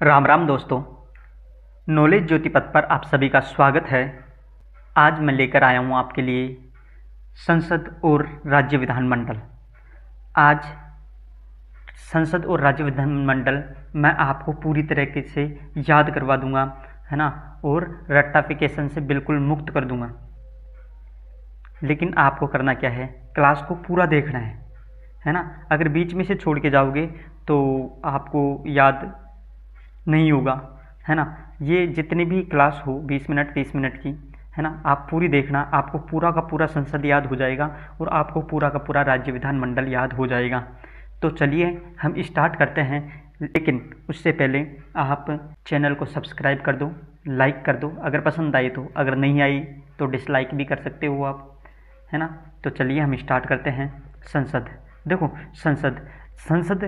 राम राम दोस्तों। नॉलेज ज्योति पथ पर आप सभी का स्वागत है। आज मैं लेकर आया हूँ आपके लिए संसद और राज्य विधानमंडल। आज संसद और राज्य विधानमंडल मैं आपको पूरी तरीके से याद करवा दूंगा, है ना, और रट्टाफिकेशन से बिल्कुल मुक्त कर दूंगा। लेकिन आपको करना क्या है, क्लास को पूरा देखना है ना। अगर बीच में से छोड़ के जाओगे तो आपको याद नहीं होगा, है ना। ये जितनी भी क्लास हो 20 मिनट 30 मिनट की, है ना, आप पूरी देखना, आपको पूरा का पूरा संसद याद हो जाएगा और आपको पूरा का पूरा राज्य विधानमंडल याद हो जाएगा। तो चलिए हम स्टार्ट करते हैं। लेकिन उससे पहले आप चैनल को सब्सक्राइब कर दो, लाइक कर दो अगर पसंद आई तो, अगर नहीं आई तो डिसलाइक भी कर सकते हो आप, है ना। तो चलिए हम स्टार्ट करते हैं। संसद, देखो संसद संसद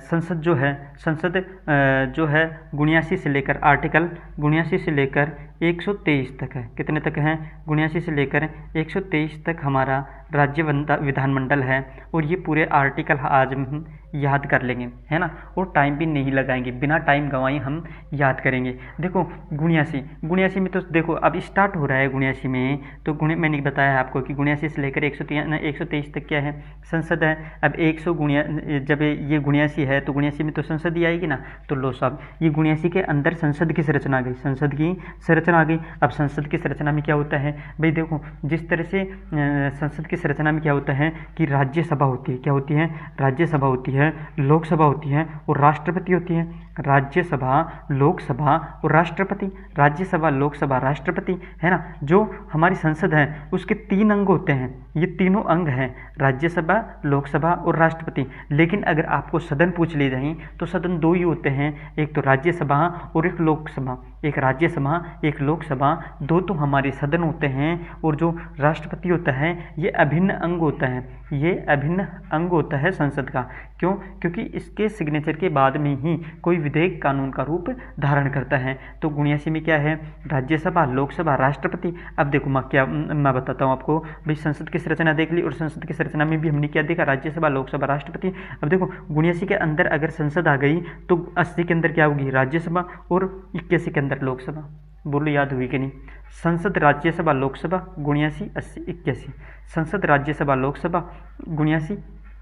संसद जो है 79 से लेकर आर्टिकल 79 से लेकर 123 तक है। कितने तक हैं? 79 से लेकर 123 तक हमारा राज्य विधानमंडल है। और ये पूरे आर्टिकल आज हम याद कर लेंगे, है ना, और टाइम भी नहीं लगाएंगे, बिना टाइम गंवाए हम याद करेंगे। देखो 79 में तो देखो अब स्टार्ट हो रहा है 79 में, तो मैंने बताया आपको कि 79 से लेकर 123 तक क्या है, संसद है। अब 100 जब ये 79 है तो 79 में तो संसद ही आएगी ना। तो लो साहब, ये 79 के अंदर संसद की संरचना आ गई, संसद की संरचना आ गई। अब संसद की संरचना में क्या होता है भाई, देखो जिस तरह से संसद की संरचना में क्या होता है कि राज्यसभा होती है, क्या होती है, राज्यसभा होती है, लोकसभा होती है और राष्ट्रपति होती है। राज्यसभा, लोकसभा और राष्ट्रपति, राज्यसभा, लोकसभा, राष्ट्रपति, है ना। जो हमारी संसद है उसके 3 अंग होते हैं, ये तीनों अंग हैं, राज्यसभा, लोकसभा और राष्ट्रपति। लेकिन अगर आपको सदन पूछ ले जाएं तो सदन 2 ही होते हैं, एक तो राज्यसभा और एक लोकसभा। एक राज्यसभा एक लोकसभा, 2 तो हमारे सदन होते हैं। और जो राष्ट्रपति होता है ये अभिन्न अंग होता है, ये अभिन्न अंग होता है संसद का। क्यों? क्योंकि इसके सिग्नेचर के बाद में ही कोई विधेयक कानून का रूप धारण करता है। तो 79 में क्या है, राज्यसभा, लोकसभा, राष्ट्रपति। अब देखो मैं बताता हूँ आपको भाई, संसद की संरचना देख ली और संसद की संरचना में भी हमने क्या देखा, राज्यसभा, लोकसभा, राष्ट्रपति। अब देखो 79 के अंदर अगर संसद आ गई तो 80 के अंदर क्या होगी, राज्यसभा, और 81 के अंदर लोकसभा। बोलो याद हुई कि नहीं? संसद, राज्यसभा, लोकसभा, 79, 80, 81। संसद, राज्यसभा, लोकसभा, 79,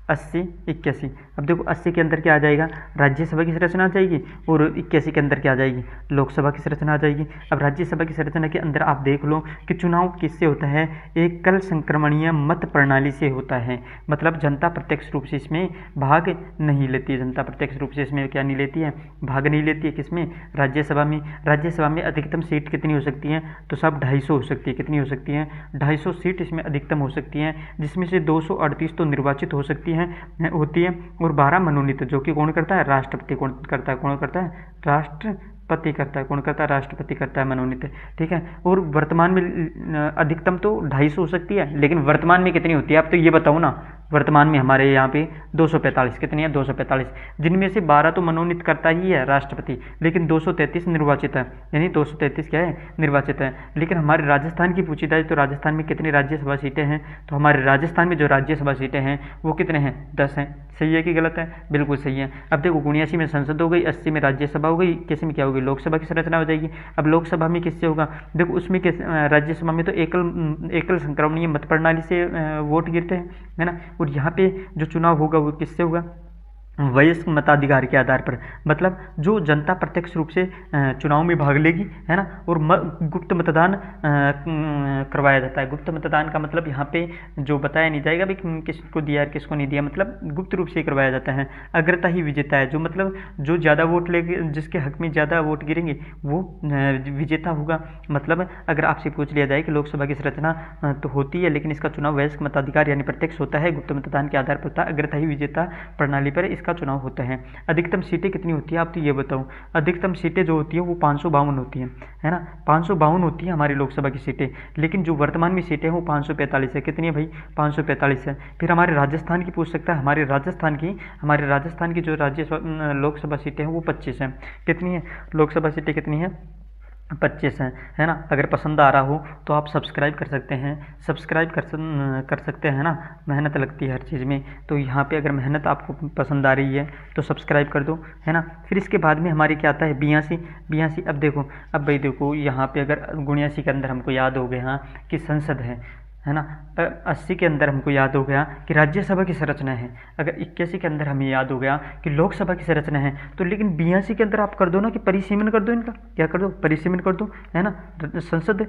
80, 81। अब देखो 80 के अंदर क्या आ जाएगा, राज्यसभा की संरचना आ जाएगी और 81 के अंदर क्या आ जाएगी, लोकसभा की संरचना आ जाएगी। अब राज्यसभा की संरचना के अंदर आप देख लो कि चुनाव किससे होता है, एकल संक्रमणीय मत प्रणाली से होता है। मतलब जनता प्रत्यक्ष रूप से इसमें भाग नहीं लेती है, जनता प्रत्यक्ष रूप से इसमें क्या नहीं लेती है, भाग नहीं लेती है। किसमें? राज्यसभा में। राज्यसभा में अधिकतम सीट कितनी हो सकती है, तो सब 250 हो सकती है। कितनी हो सकती है? 250 सीट इसमें अधिकतम हो सकती हैं, जिसमें से 238 तो निर्वाचित हो सकती होती है और 12 मनोनीत, जो कि कौन करता है, राष्ट्रपति कौन करता है, राष्ट्रपति करता है। कौन करता है? राष्ट्रपति करता है मनोनीत, ठीक है। और वर्तमान में अधिकतम तो 250 हो सकती है, लेकिन वर्तमान में कितनी होती है आप तो ये बताओ ना। वर्तमान में हमारे यहाँ पे 245, कितनी है, 245, जिनमें से 12 तो मनोनीत करता ही है राष्ट्रपति, लेकिन 233 निर्वाचित है, यानी 233 क्या है, निर्वाचित है। लेकिन हमारे राजस्थान की पूछी जाए तो राजस्थान में कितनी राज्यसभा सीटें हैं, तो हमारे राजस्थान में जो राज्यसभा सीटें हैं वो कितने हैं, 10 हैं। सही है कि गलत है? बिल्कुल सही है। अब देखो 79 में संसद हो गई, 80 में राज्यसभा हो गई, 81 में क्या होगी, लोकसभा की संरचना हो जाएगी। अब लोकसभा में किससे होगा, देखो उसमें राज्यसभा में तो एकल संक्रमणीय मत प्रणाली से वोट गिरते हैं, है ना। और यहाँ पे जो चुनाव होगा वो किससे होगा, वयस्क मताधिकार के आधार पर। मतलब जो जनता प्रत्यक्ष रूप से चुनाव में भाग लेगी, है ना, और गुप्त मतदान करवाया जाता है। गुप्त मतदान का मतलब यहाँ पे जो बताया नहीं जाएगा भाई किसको दिया है किसको नहीं दिया, मतलब गुप्त रूप से करवाया जाता है। अग्रता ही विजेता है, जो मतलब जो ज़्यादा वोट लेगे, जिसके हक में ज़्यादा वोट गिरेंगे वो विजेता होगा। मतलब अगर आपसे पूछ लिया जाए कि लोकसभा की संरचना तो होती है, लेकिन इसका चुनाव वयस्क मताधिकार यानी प्रत्यक्ष होता है, गुप्त मतदान के आधार पर होता है, अग्रता ही विजेता प्रणाली पर का चुनाव होता है। अधिकतम सीटें कितनी होती है आप तो ये बताओ। अधिकतम सीटें जो होती है वो 552 होती हैं, है ना, 552 होती है हमारी लोकसभा की सीटें। लेकिन जो वर्तमान में सीटें हैं वो 545 है। कितनी है भाई, 545 है। फिर हमारे राजस्थान की पूछ सकता है, हमारे राजस्थान की जो लोकसभा सीटें हैं वो 25 हैं। कितनी है लोकसभा सीटें, कितनी है, 25 है ना। अगर पसंद आ रहा हो तो आप सब्सक्राइब कर सकते हैं, सब्सक्राइब कर सकते हैं ना। मेहनत लगती है हर चीज़ में, तो यहाँ पे अगर मेहनत आपको पसंद आ रही है तो सब्सक्राइब कर दो, है ना। फिर इसके बाद में हमारी क्या आता है, 82। अब देखो, अब भाई देखो यहाँ पे अगर 79 के अंदर हमको याद हो गया कि संसद है ना। 80 के अंदर हमको याद हो गया कि राज्यसभा की संरचना है। अगर 81 के अंदर हमें याद हो गया कि लोकसभा की संरचना है, तो लेकिन 82 के अंदर आप कर दो ना कि परिसीमन कर दो, इनका क्या कर दो, परिसीमन कर दो, है ना। संसद,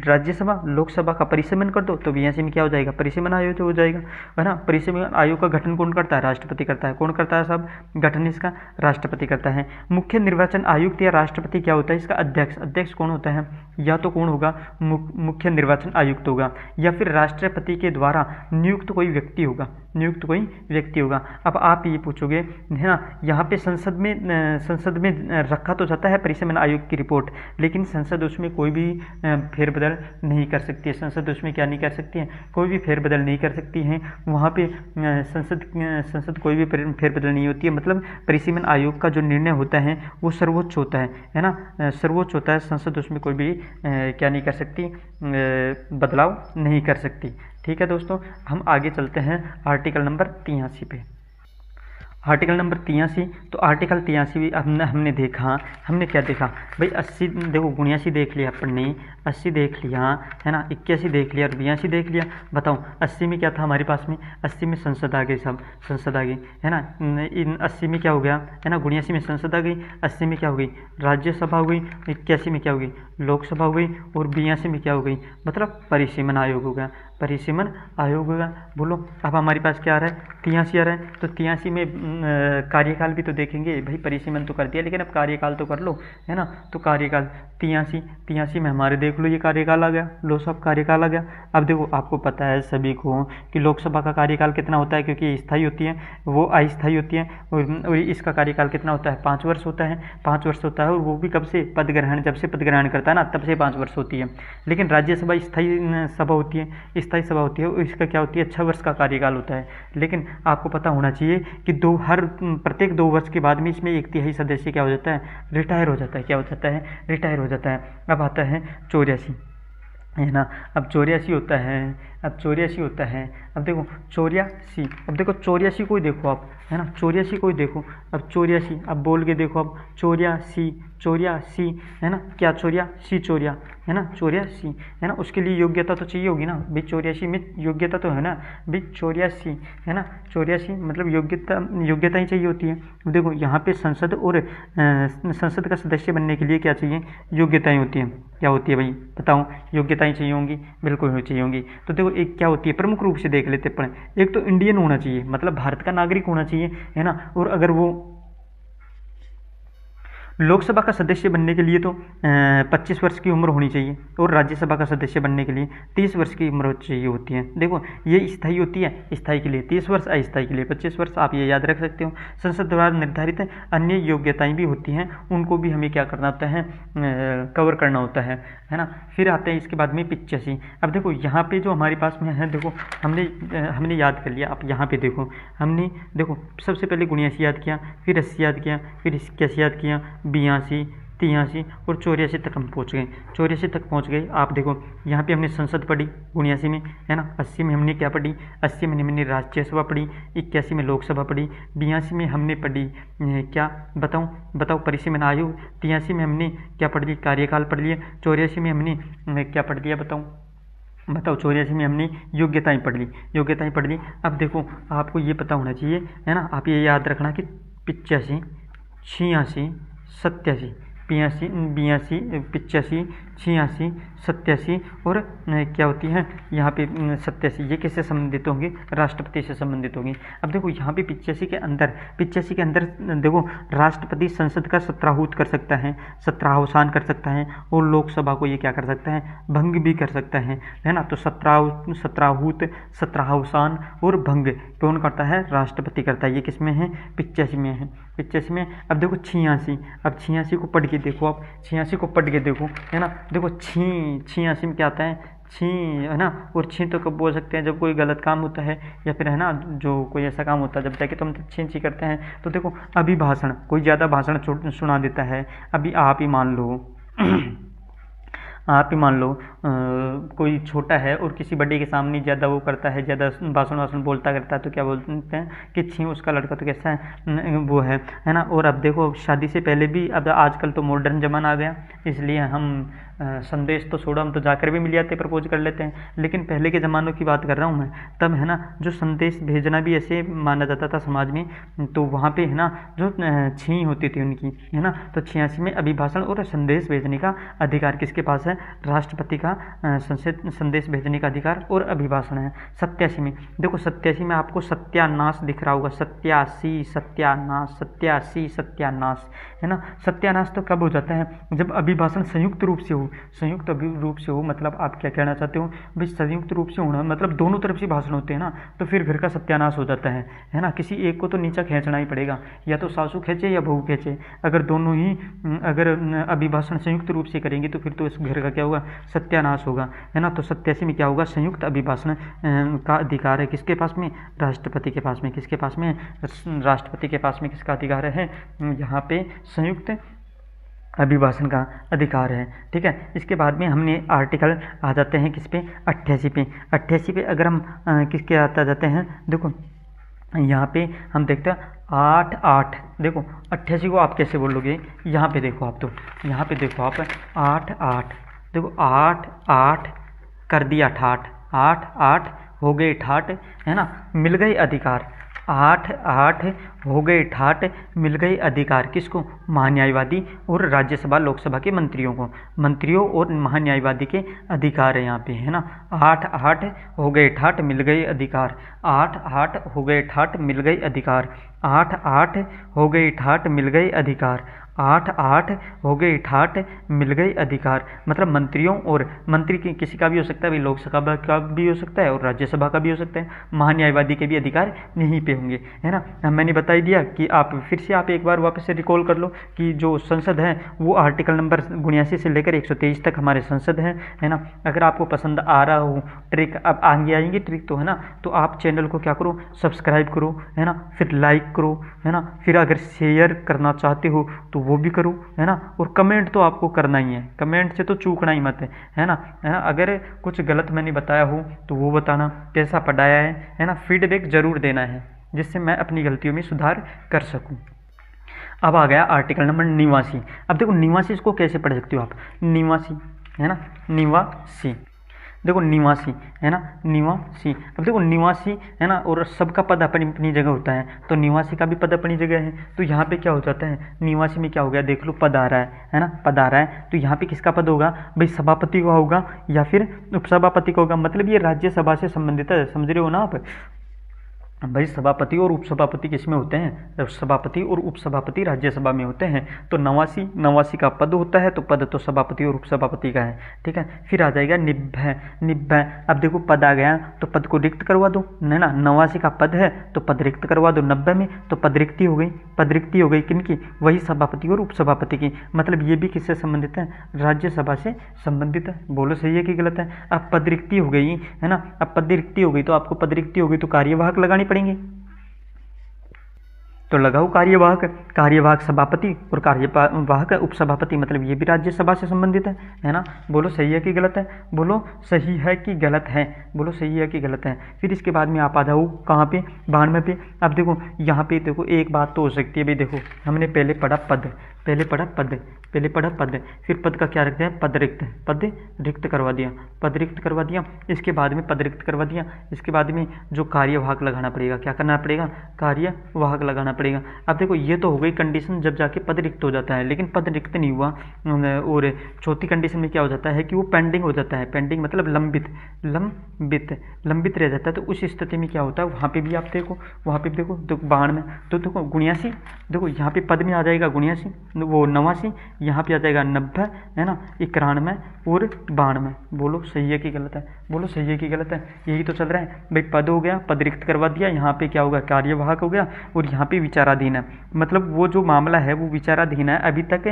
राज्यसभा, लोकसभा का परिसीमन कर दो तो 82 में क्या हो जाएगा, परिसीमन आयोग हो जाएगा, है ना। परिसीमन आयोग का गठन कौन करता है, राष्ट्रपति करता है। कौन करता है साहब गठन इसका, राष्ट्रपति करता है। मुख्य निर्वाचन आयुक्त या राष्ट्रपति क्या होता है, इसका अध्यक्ष। अध्यक्ष कौन होता है, या तो कौन होगा, मुख्य निर्वाचन आयुक्त होगा, या फिर राष्ट्रपति के द्वारा नियुक्त कोई व्यक्ति होगा, नियुक्त कोई व्यक्ति होगा। अब आप ये पूछोगे, है ना, यहाँ पे संसद में रखा तो जाता है परिसीमन आयोग की रिपोर्ट, लेकिन संसद उसमें कोई भी फेरबदल नहीं कर सकती है। संसद उसमें क्या नहीं कर सकती है, कोई भी फेरबदल नहीं कर सकती है। वहाँ पे संसद कोई भी फेरबदल नहीं होती है। मतलब परिसीमन आयोग का जो निर्णय होता है वो सर्वोच्च होता है ना, सर्वोच्च होता है। संसद उसमें कोई भी क्या नहीं कर सकती, बदलाव नहीं कर सकती। ठीक है दोस्तों, हम आगे चलते हैं आर्टिकल नंबर 83 पे। आर्टिकल नंबर 83, तो आर्टिकल 83 भी हमने देखा, हमने क्या देखा भाई, 80 देखो, 79 देख लिया अपन ने, 80 देख लिया, है ना, 81 देख लिया और 82 देख लिया। बताओ 80 में क्या था हमारे पास में, 80 में संसद आ गई, सब संसद आ गई, है ना। इन 80 में क्या हो गया, है ना, 79 में संसद आ गई, 80 में क्या हो गई, राज्यसभा हो गई, 81 में क्या हो गई, लोकसभा हो गई, और 82 में क्या हो गई, मतलब परिसीमन आयोग हो गया, परिसीमन आयोग होगा। बोलो अब हमारे पास क्या आ रहा है, 83 आ रहा है। तो 83 में कार्यकाल भी तो देखेंगे भाई, परिसीमन तो कर दिया लेकिन अब कार्यकाल तो कर लो, है ना। तो कार्यकाल 83 में हमारे देख लो ये कार्यकाल आ गया, लो सब कार्यकाल आ गया। अब देखो आपको पता है सभी को कि लोकसभा का कार्यकाल कितना होता है, क्योंकि स्थायी होती है, वो अस्थायी होती है, और इसका कार्यकाल कितना होता है, 5 वर्ष होता है, 5 वर्ष होता है। और वो भी कब से, पद ग्रहण, जब से पद ग्रहण करता है ना तब से 5 वर्ष होती है। लेकिन राज्यसभा स्थायी सभा होती है, स्थायी सभा होती है, और इसका क्या होती है, 6 वर्ष का कार्यकाल होता है। लेकिन आपको पता होना चाहिए कि प्रत्येक 2 वर्ष के बाद में इसमें 1/3 सदस्य क्या हो जाता है, रिटायर हो जाता है। क्या हो जाता है, रिटायर हो जाता है। अब आता है 84, है ना। अब 84 होता है, अब 84 होता है। अब देखो 84, अब देखो 84 को ही देखो आप, है ना, 84 को ही देखो। अब 84, अब बोल के देखो, अब 84, है ना, क्या 84, है ना, 84, है ना। उसके लिए योग्यता तो चाहिए होगी ना भाई, 84 में योग्यता तो है ना भाई, 84, है ना, 84 मतलब योग्यता ही चाहिए होती है। देखो यहाँ पे संसद और संसद का सदस्य बनने के लिए क्या चाहिए, योग्यताएं होती हैं। क्या होती है भाई बताओ, योग्यताएं चाहिए होंगी, बिल्कुल चाहिए होंगी। तो देखो एक क्या होती है, प्रमुख रूप से देख लेते हैं। एक तो इंडियन होना चाहिए, मतलब भारत का नागरिक होना चाहिए, है ना। और अगर वो लोकसभा का सदस्य बनने के लिए तो 25 वर्ष की उम्र होनी चाहिए, और राज्यसभा का सदस्य बनने के लिए 30 वर्ष की उम्र चाहिए होती है। देखो ये स्थायी होती है, स्थायी के लिए 30 वर्ष, अस्थायी के लिए 25 वर्ष, आप ये याद रख सकते हो। संसद द्वारा निर्धारित अन्य योग्यताएं भी होती हैं, उनको भी हमें क्या करना होता है, कवर करना होता है ना। फिर आते हैं इसके बाद में 85। अब देखो यहाँ पे जो हमारे पास में है, देखो हमने याद कर लिया। आप यहाँ पे देखो, हमने देखो सबसे पहले 79 याद किया, फिर 80 याद किया, फिर 81 याद किया, 82, 83 और 84 तक हम पहुँच गए, 84 तक पहुँच गए। आप देखो यहाँ पे हमने संसद पढ़ी 79 में, है ना। 80 में हमने क्या पढ़ी, 80 में हमने राज्यसभा पढ़ी, 81 में लोकसभा पढ़ी, 82 में हमने पढ़ी क्या, बताओ परिसीमन आयोग, 83 में हमने क्या पढ़ ली, कार्यकाल पढ़ लिया, 84 में हमने क्या पढ़ लिया, बताओ 84 में हमने योग्यताएं पढ़ ली। अब देखो आपको ये पता होना चाहिए, है ना, आप ये याद रखना कि 85, 86, 87, 82, 85, 86, 87 और क्या होती है यहाँ पे 87, ये किससे संबंधित होंगे, राष्ट्रपति से संबंधित होंगी। अब देखो यहाँ पे 85 के अंदर देखो राष्ट्रपति संसद का सत्राहूत कर सकता है, सत्रावसान कर सकता है, और लोकसभा को ये क्या कर सकता है, भंग भी कर सकता है ना। तो सत्राहूत, सत्रावसान और भंग कौन करता है, राष्ट्रपति करता है। ये किस में है, 85 में है, 85 में। अब देखो 86, अब 86 को पढ़ के देखो, आप 86 को पढ़ के देखो, है ना। देखो 86 में क्या आता है, छी, है ना। और छी तो कब बोल सकते हैं, जब कोई गलत काम होता है, या फिर है ना जो कोई ऐसा काम होता है जब जाके तुम छी करते हैं। तो देखो अभी भाषण, कोई ज़्यादा भाषण सुना देता है, अभी आप ही मान लो, आप ही मान लो कोई छोटा है और किसी बड़े के सामने ज़्यादा वो करता है, ज़्यादा भाषण वाषण बोलता करता है, तो क्या बोलते हैं कि छी उसका लड़का तो कैसा है, वो है ना। और अब देखो शादी से पहले भी, अब आजकल तो मॉडर्न ज़माना आ गया, इसलिए हम संदेश तो छोड़ो, हम तो जाकर भी मिल जाते, प्रपोज कर लेते हैं। लेकिन पहले के ज़मानों की बात कर रहा हूँ मैं, तब है ना जो संदेश भेजना भी ऐसे माना जाता था समाज में, तो वहाँ पे है ना जो छी होती थी उनकी, है ना। तो 86 में अभिभाषण और संदेश भेजने का अधिकार किसके पास है? राष्ट्रपति का संदेश भेजने का अधिकार और अभिभाषण है। 87 में देखो, 87 में आपको सत्यानाश दिख रहा होगा, 87 सत्यानाश, 87 सत्यानाश, है ना। सत्यानाश तो कब हो जाता है? जब अभिभाषण संयुक्त रूप से हो। संयुक्त रूप से हो मतलब आप क्या कहना चाहते हो भाई? संयुक्त रूप से होना मतलब दोनों तरफ से भाषण होते हैं ना, तो फिर घर का सत्यानाश हो जाता है ना। किसी एक को तो नीचा खींचना ही पड़ेगा, या तो सासू खींचे या बहू खींचे। अगर दोनों ही अगर अभिभाषण संयुक्त रूप से करेंगे तो फिर तो इस घर का क्या होगा? सत्यानाश होगा, है ना। तो 87 में क्या होगा? संयुक्त अभिभाषण का अधिकार है किसके पास में? राष्ट्रपति के पास में। किसके पास में? राष्ट्रपति के पास में किसका अधिकार है? यहाँ पे संयुक्त अभिभाषण का अधिकार है, ठीक है। इसके बाद में हमने आर्टिकल आ जाते हैं किस पे? 88 पे। 88 पे अगर हम किसके आता जाते हैं, देखो यहाँ पे हम देखते हैं 8 देखो 88 को आप कैसे बोलोगे? यहाँ पे देखो आप, तो यहाँ पे देखो आप 8 देखो 8 कर दिया 8 हो गए 8, है ना। मिल गए अधिकार, 8 हो गए 8, मिल गए अधिकार किसको? महान्यायवादी और राज्यसभा लोकसभा के मंत्रियों को। मंत्रियों और महान्यायवादी के अधिकार है यहाँ पे, है ना। 8 हो गए 8, मिल गए अधिकार, 8 हो गए 8, मिल गए अधिकार, 8 हो गए 8, मिल गए अधिकार, 8 हो गए 8, मिल गए अधिकार। मतलब मंत्रियों और मंत्री की किसी का भी हो सकता है भाई, लोकसभा का भी हो सकता है और राज्यसभा का भी हो सकता है, महान्यायवादी के भी अधिकार यहीं पे होंगे, है ना। मैंने बता ही दिया कि आप फिर से आप एक बार वापस से रिकॉल कर लो कि जो संसद है वो आर्टिकल नंबर 79 से लेकर 123 तक हमारे संसद है ना। अगर आपको पसंद आ रहा हो ट्रिक, अब आगे आएंगे ट्रिक तो, है ना। तो आप चैनल को क्या करो? सब्सक्राइब करो, है ना। फिर लाइक करो, है ना। फिर अगर शेयर करना चाहते हो तो वो भी करो, है ना। और कमेंट तो आपको करना ही है, कमेंट से तो चूकना ही मत है ना। अगर कुछ गलत मैंने बताया हो तो वो बताना, कैसा पढ़ाया है ना। फीडबैक जरूर देना है जिससे मैं अपनी गलतियों में सुधार कर सकूं। अब आ गया आर्टिकल नंबर 89। अब देखो 89 इसको कैसे पढ़ सकते हो आप? 89, है ना, निवासी, देखो निवासी, है ना, निवासी। अब देखो निवासी, है ना, और सबका पद अपनी अपनी जगह होता है, तो निवासी का भी पद अपनी जगह है। तो यहाँ पे क्या हो जाता है? निवासी में क्या हो गया? देख लो, पद आ रहा है ना, पद आ रहा है। तो यहाँ पे किसका पद होगा भाई? सभापति का होगा या फिर उपसभापति का होगा। मतलब ये राज्यसभा से संबंधित है, समझ रहे हो ना आप भाई। सभापति और उपसभापति किसमें होते हैं? सभापति और उपसभापति राज्यसभा में होते हैं। तो 89 का पद होता है, तो पद तो सभापति और उपसभापति का है, ठीक है। फिर आ जाएगा निभ्य। अब देखो पद आ गया तो पद को रिक्त करवा दो, है ना। 89 का पद है तो पद रिक्त करवा दो। 90 में तो पद रिक्ति हो गई। पद रिक्ति हो गई किनकी? वही सभापति और उपसभापति की। मतलब ये भी किससे संबंधित है? राज्यसभा से संबंधित है। बोलो सही है कि गलत है? अब पद रिक्ति हो गई, है ना। अब पद रिक्ति हो गई तो आपको पद रिक्ति हो गई तो कार्यवाहक लगानी पड़ेंगे, तो लगाओ कार्यवाहक सभापति और कार्यवाहक उपसभापति। मतलब ये भी राज्यसभा से संबंधित है ना। बोलो सही है कि गलत है? बोलो सही है कि गलत है? बोलो सही है कि गलत है? फिर इसके बाद में आप आ जाओ कहाँ पे? 92 पे। अब देखो यहाँ पे देखो एक बात तो हो सकती है भाई, देखो हमने पहले पढ़ा पद, फिर पद का क्या रखते हैं? पद रिक्त करवा दिया, इसके बाद में पद रिक्त करवा दिया, इसके बाद में जो कार्यवाहक लगाना पड़ेगा, क्या करना पड़ेगा? कार्यवाहक लगाना पड़ेगा। अब देखो ये तो हो गई कंडीशन जब जाके पद रिक्त हो जाता है, लेकिन पद रिक्त नहीं हुआ और चौथी कंडीशन में क्या हो जाता है कि वो पेंडिंग हो जाता है। पेंडिंग मतलब लंबित रह जाता है। तो उस स्थिति में क्या होता है? वहाँ पे भी आप देखो, वहाँ पे देखो तो 92 में तो देखो 79, देखो यहाँ पे पद में आ जाएगा 79, वो 89, यहाँ पे आ जाएगा 90, है ना, 91 और 92। बोलो सही है कि गलत है? बोलो सही है कि गलत है? यही तो चल रहा है भाई। पद हो गया, पद रिक्त करवा दिया, यहाँ पे क्या होगा? कार्यवाहक हो गया, और यहाँ पे विचाराधीन है। मतलब वो जो मामला है वो विचाराधीन है, अभी तक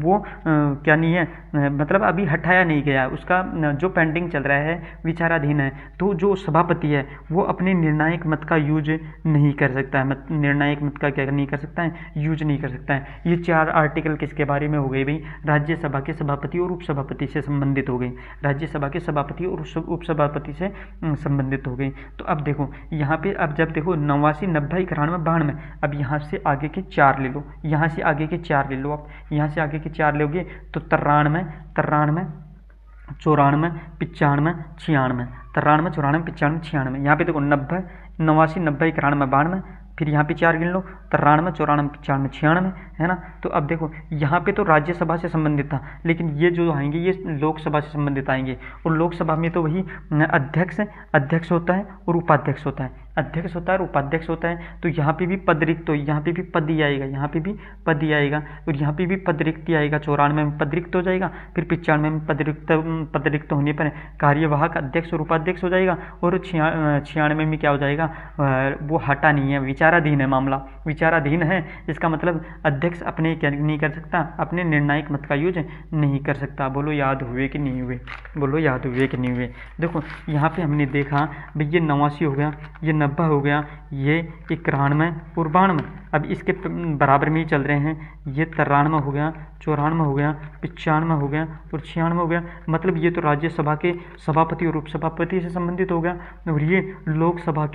वो क्या नहीं है, मतलब अभी हटाया नहीं गया, उसका जो पेंडिंग चल रहा है विचाराधीन है। तो जो सभापति है वो अपने निर्णायक मत का यूज नहीं कर सकता है, निर्णायक मत का क्या नहीं कर सकता है? यूज नहीं कर सकता है। ये 4 4 आर्टिकल किसके बारे में हो गए भाई? राज्यसभा के सभापति और उपसभापति से संबंधित हो गए, राज्यसभा के सभापति और उपसभापति से संबंधित हो गए। तो अब देखो यहाँ पे, अब जब देखो 89, 90, 91, 92, अब यहाँ से आगे के 4 ले लो, यहाँ से आगे के 4 ले लो, आप यहाँ से आगे के 4 लोगे तो 93, 94, 95, 96, 93, 94, 95, 96। यहाँ पे देखो 90, 89, 90, 91, 92, फिर यहाँ पे 4 गिन लो, 93, 94, 95, 96, है ना। तो अब देखो यहाँ पे तो राज्यसभा से संबंधित था, लेकिन ये जो आएंगे ये लोकसभा से संबंधित आएंगे, और लोकसभा में तो वही अध्यक्ष होता है और उपाध्यक्ष होता है, अध्यक्ष होता है और उपाध्यक्ष होता है। तो यहाँ पे भी पद रिक्त, तो यहाँ पे भी पद ही आएगा, यहाँ पे भी पद ही आएगा, और यहाँ पे भी पद रिक्त ही आएगा। 94 में पद रिक्त हो जाएगा, फिर 95 में पद रिक्त होने पर कार्यवाहक अध्यक्ष और उपाध्यक्ष हो जाएगा, और 96 में क्या हो जाएगा, वो हटा नहीं है, विचाराधीन है मामला, विचाराधीन है। इसका मतलब अध्यक्ष अपने क्या नहीं कर सकता, अपने निर्णायक मत का यूज नहीं कर सकता। बोलो याद हुए कि नहीं हुए? बोलो याद हुए कि नहीं हुए? देखो यहाँ पे हमने देखा भाई ये 89 हो गया, ये 90 हो गया, ये 91 और 92, अब इसके बराबर में ही चल रहे हैं। ये 93 हो गया, 94 हो गया, 95 हो गया और 96 हो गया। मतलब ये तो राज्यसभा के सभापति और उपसभापति से संबंधित हो गया, और ये लोकसभा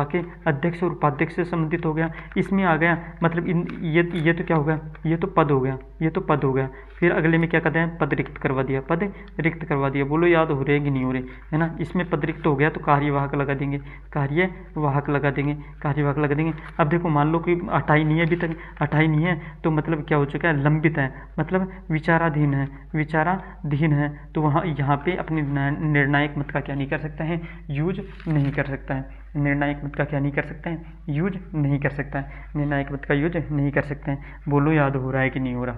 के अध्यक्ष और उपाध्यक्ष से संबंधित हो गया। इसमें आ गया मतलब ये तो क्या हो गया, ये तो पद हो गया, ये तो पद हो गया। फिर अगले में क्या कहते हैं, पद रिक्त करवा दिया, पद रिक्त करवा दिया। बोलो याद हो रहे कि नहीं हो रहे, है ना। इसमें पद रिक्त हो गया तो कार्यवाहक लगा देंगे, कार्यवाहक लगा देंगे, कार्यवाहक लगा देंगे। अब देखो मान लो कि 28 नहीं है, अभी तक 28 नहीं है, तो मतलब क्या हो चुका है, लंबित है, मतलब विचाराधीन है, विचाराधीन है। तो वहाँ यहाँ पे अपने निर्णायक मत का क्या नहीं कर सकता है, यूज नहीं कर सकता है, निर्णायक मत का क्या नहीं कर सकते हैं, यूज नहीं कर सकता है, निर्णायक मत का यूज नहीं कर सकते हैं। बोलो याद हो रहा है कि नहीं हो रहा?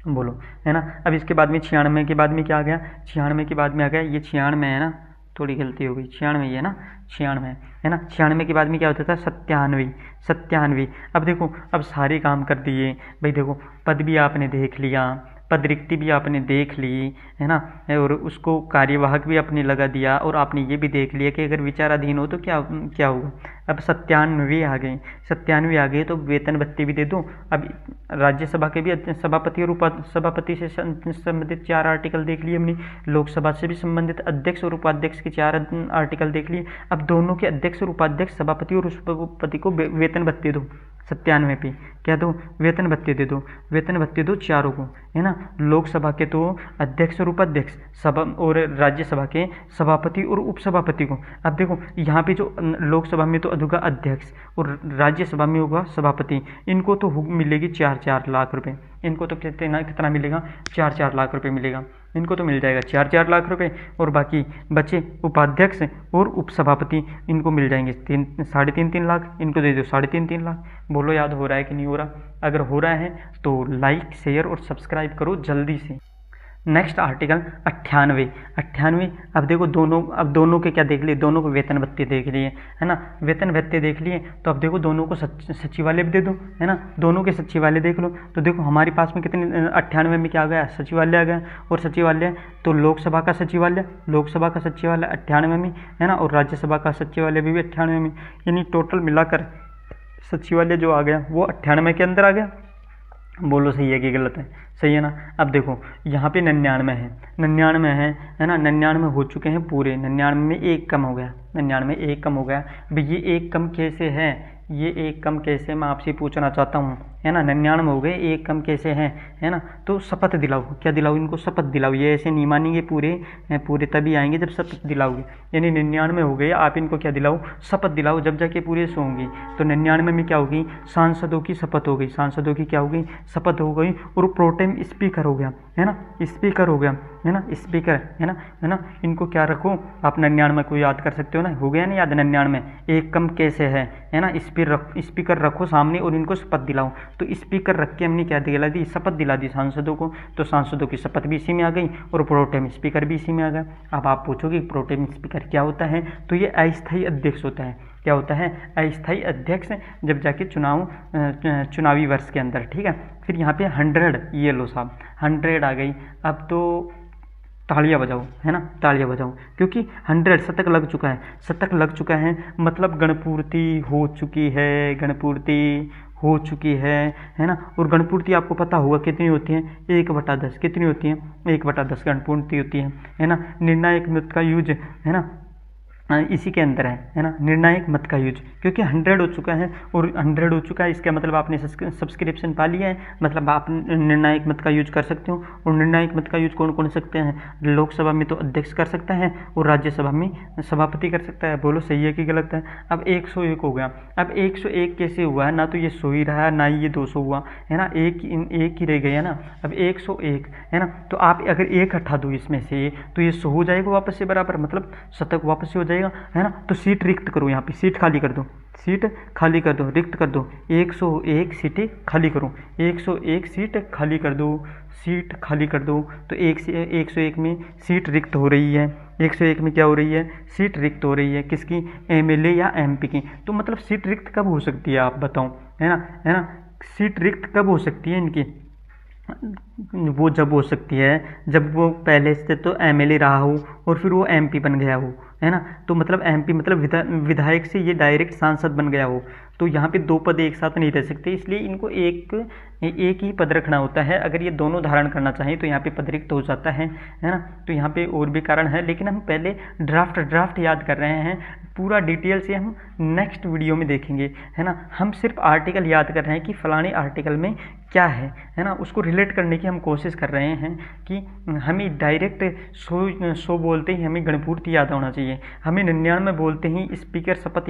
बोलो, है ना। अब इसके बाद में 96 के बाद में क्या आ गया, 96 के बाद में आ गया ये 96 है ना, थोड़ी गलती हो गई, 96 है ना, 96 है ना। 96 के बाद में क्या होता था, 97। अब देखो अब सारे काम कर दिए भाई, देखो पद भी आपने देख लिया, पद रिक्ति भी आपने देख ली, है ना, और उसको कार्यवाहक भी आपने लगा दिया, और आपने ये भी देख लिया कि अगर विचाराधीन हो तो क्या होगा। अब 97 आ गए, 97 आ गए तो वेतन भत्ते भी दे दो। अब राज्यसभा के भी सभापति और उपसभापति से संबंधित 4 आर्टिकल देख लिए हमने, लोकसभा से भी संबंधित अध्यक्ष और उपाध्यक्ष के 4 आर्टिकल देख लिए। अब दोनों के अध्यक्ष और उपाध्यक्ष, सभापति और उपसभापति को वेतन भत्ते दो। 97 पे क्या दो, वेतन भत्ते दे दो, वेतन भत्ते दो चारों को, है ना। लोकसभा के तो अध्यक्ष और उपाध्यक्ष, सभा और राज्यसभा के सभापति और उपसभापति को। अब देखो यहाँ पे जो लोकसभा में तो होगा अध्यक्ष और राज्यसभा में होगा सभापति, इनको तो मिलेगी 4-4 लाख रुपए, इनको तो कितना मिलेगा, 4-4 लाख रुपए मिलेगा, इनको तो मिल जाएगा 4-4 लाख रुपए। और बाकी बचे उपाध्यक्ष और उपसभापति, इनको मिल जाएंगे 3.5-3 लाख, इनको दे दो 3.5 लाख। बोलो याद हो रहा है कि नहीं हो रहा? अगर हो रहा है तो लाइक, शेयर और सब्सक्राइब करो जल्दी से। Next article 98। अब देखो दोनों के क्या देख लिए, दोनों को वेतन भत्ते देख लिए, है ना, वेतन भत्ते देख लिए। तो अब देखो दोनों को सचिवालय भी दे दो, है ना, दोनों के सचिवालय देख लो। तो देखो हमारे पास में कितने 98 में क्या आ गया, सचिवालय आ गया। और सचिवालय तो लोकसभा का सचिवालय 98 में, है ना, और राज्यसभा का सचिवालय भी 98 में, यानी टोटल मिलाकर सचिवालय जो आ गया वो 98 के अंदर आ गया। बोलो सही है कि गलत है? सही है ना। अब देखो यहाँ पे 99 है ना, 99 हो चुके हैं पूरे, 99 में एक कम हो गया, 99 में एक कम हो गया। भाई ये एक कम कैसे है, ये एक कम कैसे, मैं आपसे पूछना चाहता हूँ, है ना। 99 हो गए, एक कम कैसे है ना। तो शपथ दिलाओ, क्या दिलाओ इनको, शपथ दिलाओ। ये ऐसे नहीं मानेंगे पूरे तभी आएंगे जब शपथ दिलाओगे। यानी 99 हो गए, आप इनको क्या दिलाओ, शपथ दिलाओ, जब जाके पूरे सो होंगे। तो 99 में क्या होगी, सांसदों की शपथ हो गई, सांसदों की क्या हो गई, शपथ हो गई। और प्रोटेम स्पीकर हो गया, है ना, स्पीकर हो गया, है ना, स्पीकर, है ना। इनको क्या रखो आप, 99 को याद कर सकते हो ना, हो गया ना याद 99 एक कम कैसे है ना। स्पीकर रखो सामने और इनको शपथ दिलाओ। तो स्पीकर रख के हमने क्या दिला दी, शपथ दिला दी सांसदों को। तो सांसदों की शपथ भी इसी में आ गई और प्रोटेम स्पीकर भी इसी में आ गया। अब आप पूछोगे प्रोटेम स्पीकर क्या होता है, तो ये अस्थायी अध्यक्ष होता है। क्या होता है, अस्थायी अध्यक्ष, जब जाके चुनावी वर्ष के अंदर, ठीक है। फिर यहाँ पे 100, ये लो साहब 100 आ गई। अब तो तालियां बजाओ, है ना, तालियां बजाओ, क्योंकि 100 शतक लग चुका है, शतक लग चुका है, मतलब गणपूर्ति हो चुकी है, गणपूर्ति हो चुकी है ना। और गणपूर्ति आपको पता होगा कितनी होती है, 1/10 कितनी होती है, 1/10 गणपूर्ति होती है ना। निर्णायक मत का यूज है ना इसी के अंदर है ना, निर्णायक मत का यूज, क्योंकि 100 हो चुका है और 100 हो चुका है, इसका मतलब आपने सब्सक्रिप्शन पा लिया है, मतलब आप निर्णायक मत का यूज कर सकते हो। और निर्णायक मत का यूज कौन कौन सकते हैं, लोकसभा में तो अध्यक्ष कर सकता है और राज्यसभा में सभापति कर सकता है। बोलो सही है कि गलत है। अब 101 हो गया। अब 101 कैसे हुआ है, ना तो ये 100 ही रहा ना ही ये 200 हुआ है ना, एक ही रह गया ना। अब 101 है ना, तो आप अगर एक हटा दो इसमें से तो ये 100 हो जाएगा वापस से बराबर, मतलब शतक वापस से हो जाएगा है ना। तो सीट रिक्त करो, यहाँ पे सीट खाली कर दो, सीट खाली कर दो, रिक्त कर दो। 101 सीटें खाली करो, 101 सीट खाली कर दो, सीट खाली कर दो। तो 101 में सीट रिक्त हो रही है, 101 में क्या हो रही है, सीट रिक्त हो रही है। किसकी, एमएलए या एमपी की। तो मतलब सीट रिक्त कब हो सकती है आप बताओ, है ना। सीट रिक्त कब हो सकती है इनकी, वो जब हो सकती है जब वो पहले से तो एमएलए रहा हो और फिर वो एमपी बन गया हो, है ना। तो मतलब एमपी मतलब विधायक से ये डायरेक्ट सांसद बन गया हो। तो यहाँ पे 2 पद एक साथ नहीं रह सकते, इसलिए इनको एक ही पद रखना होता है। अगर ये दोनों धारण करना चाहें तो यहाँ पे पद रिक्त हो जाता है ना। तो यहाँ पे और भी कारण है, लेकिन हम पहले ड्राफ्ट याद कर रहे हैं, पूरा डिटेल से हम नेक्स्ट वीडियो में देखेंगे, है ना। हम सिर्फ आर्टिकल याद कर रहे हैं कि फलाने आर्टिकल में क्या है ना, उसको रिलेट करने की हम कोशिश कर रहे हैं कि हमें डायरेक्ट 100 बोलते ही हमें गणपूर्ति याद होना चाहिए, हमें 99 बोलते ही स्पीकर शपथ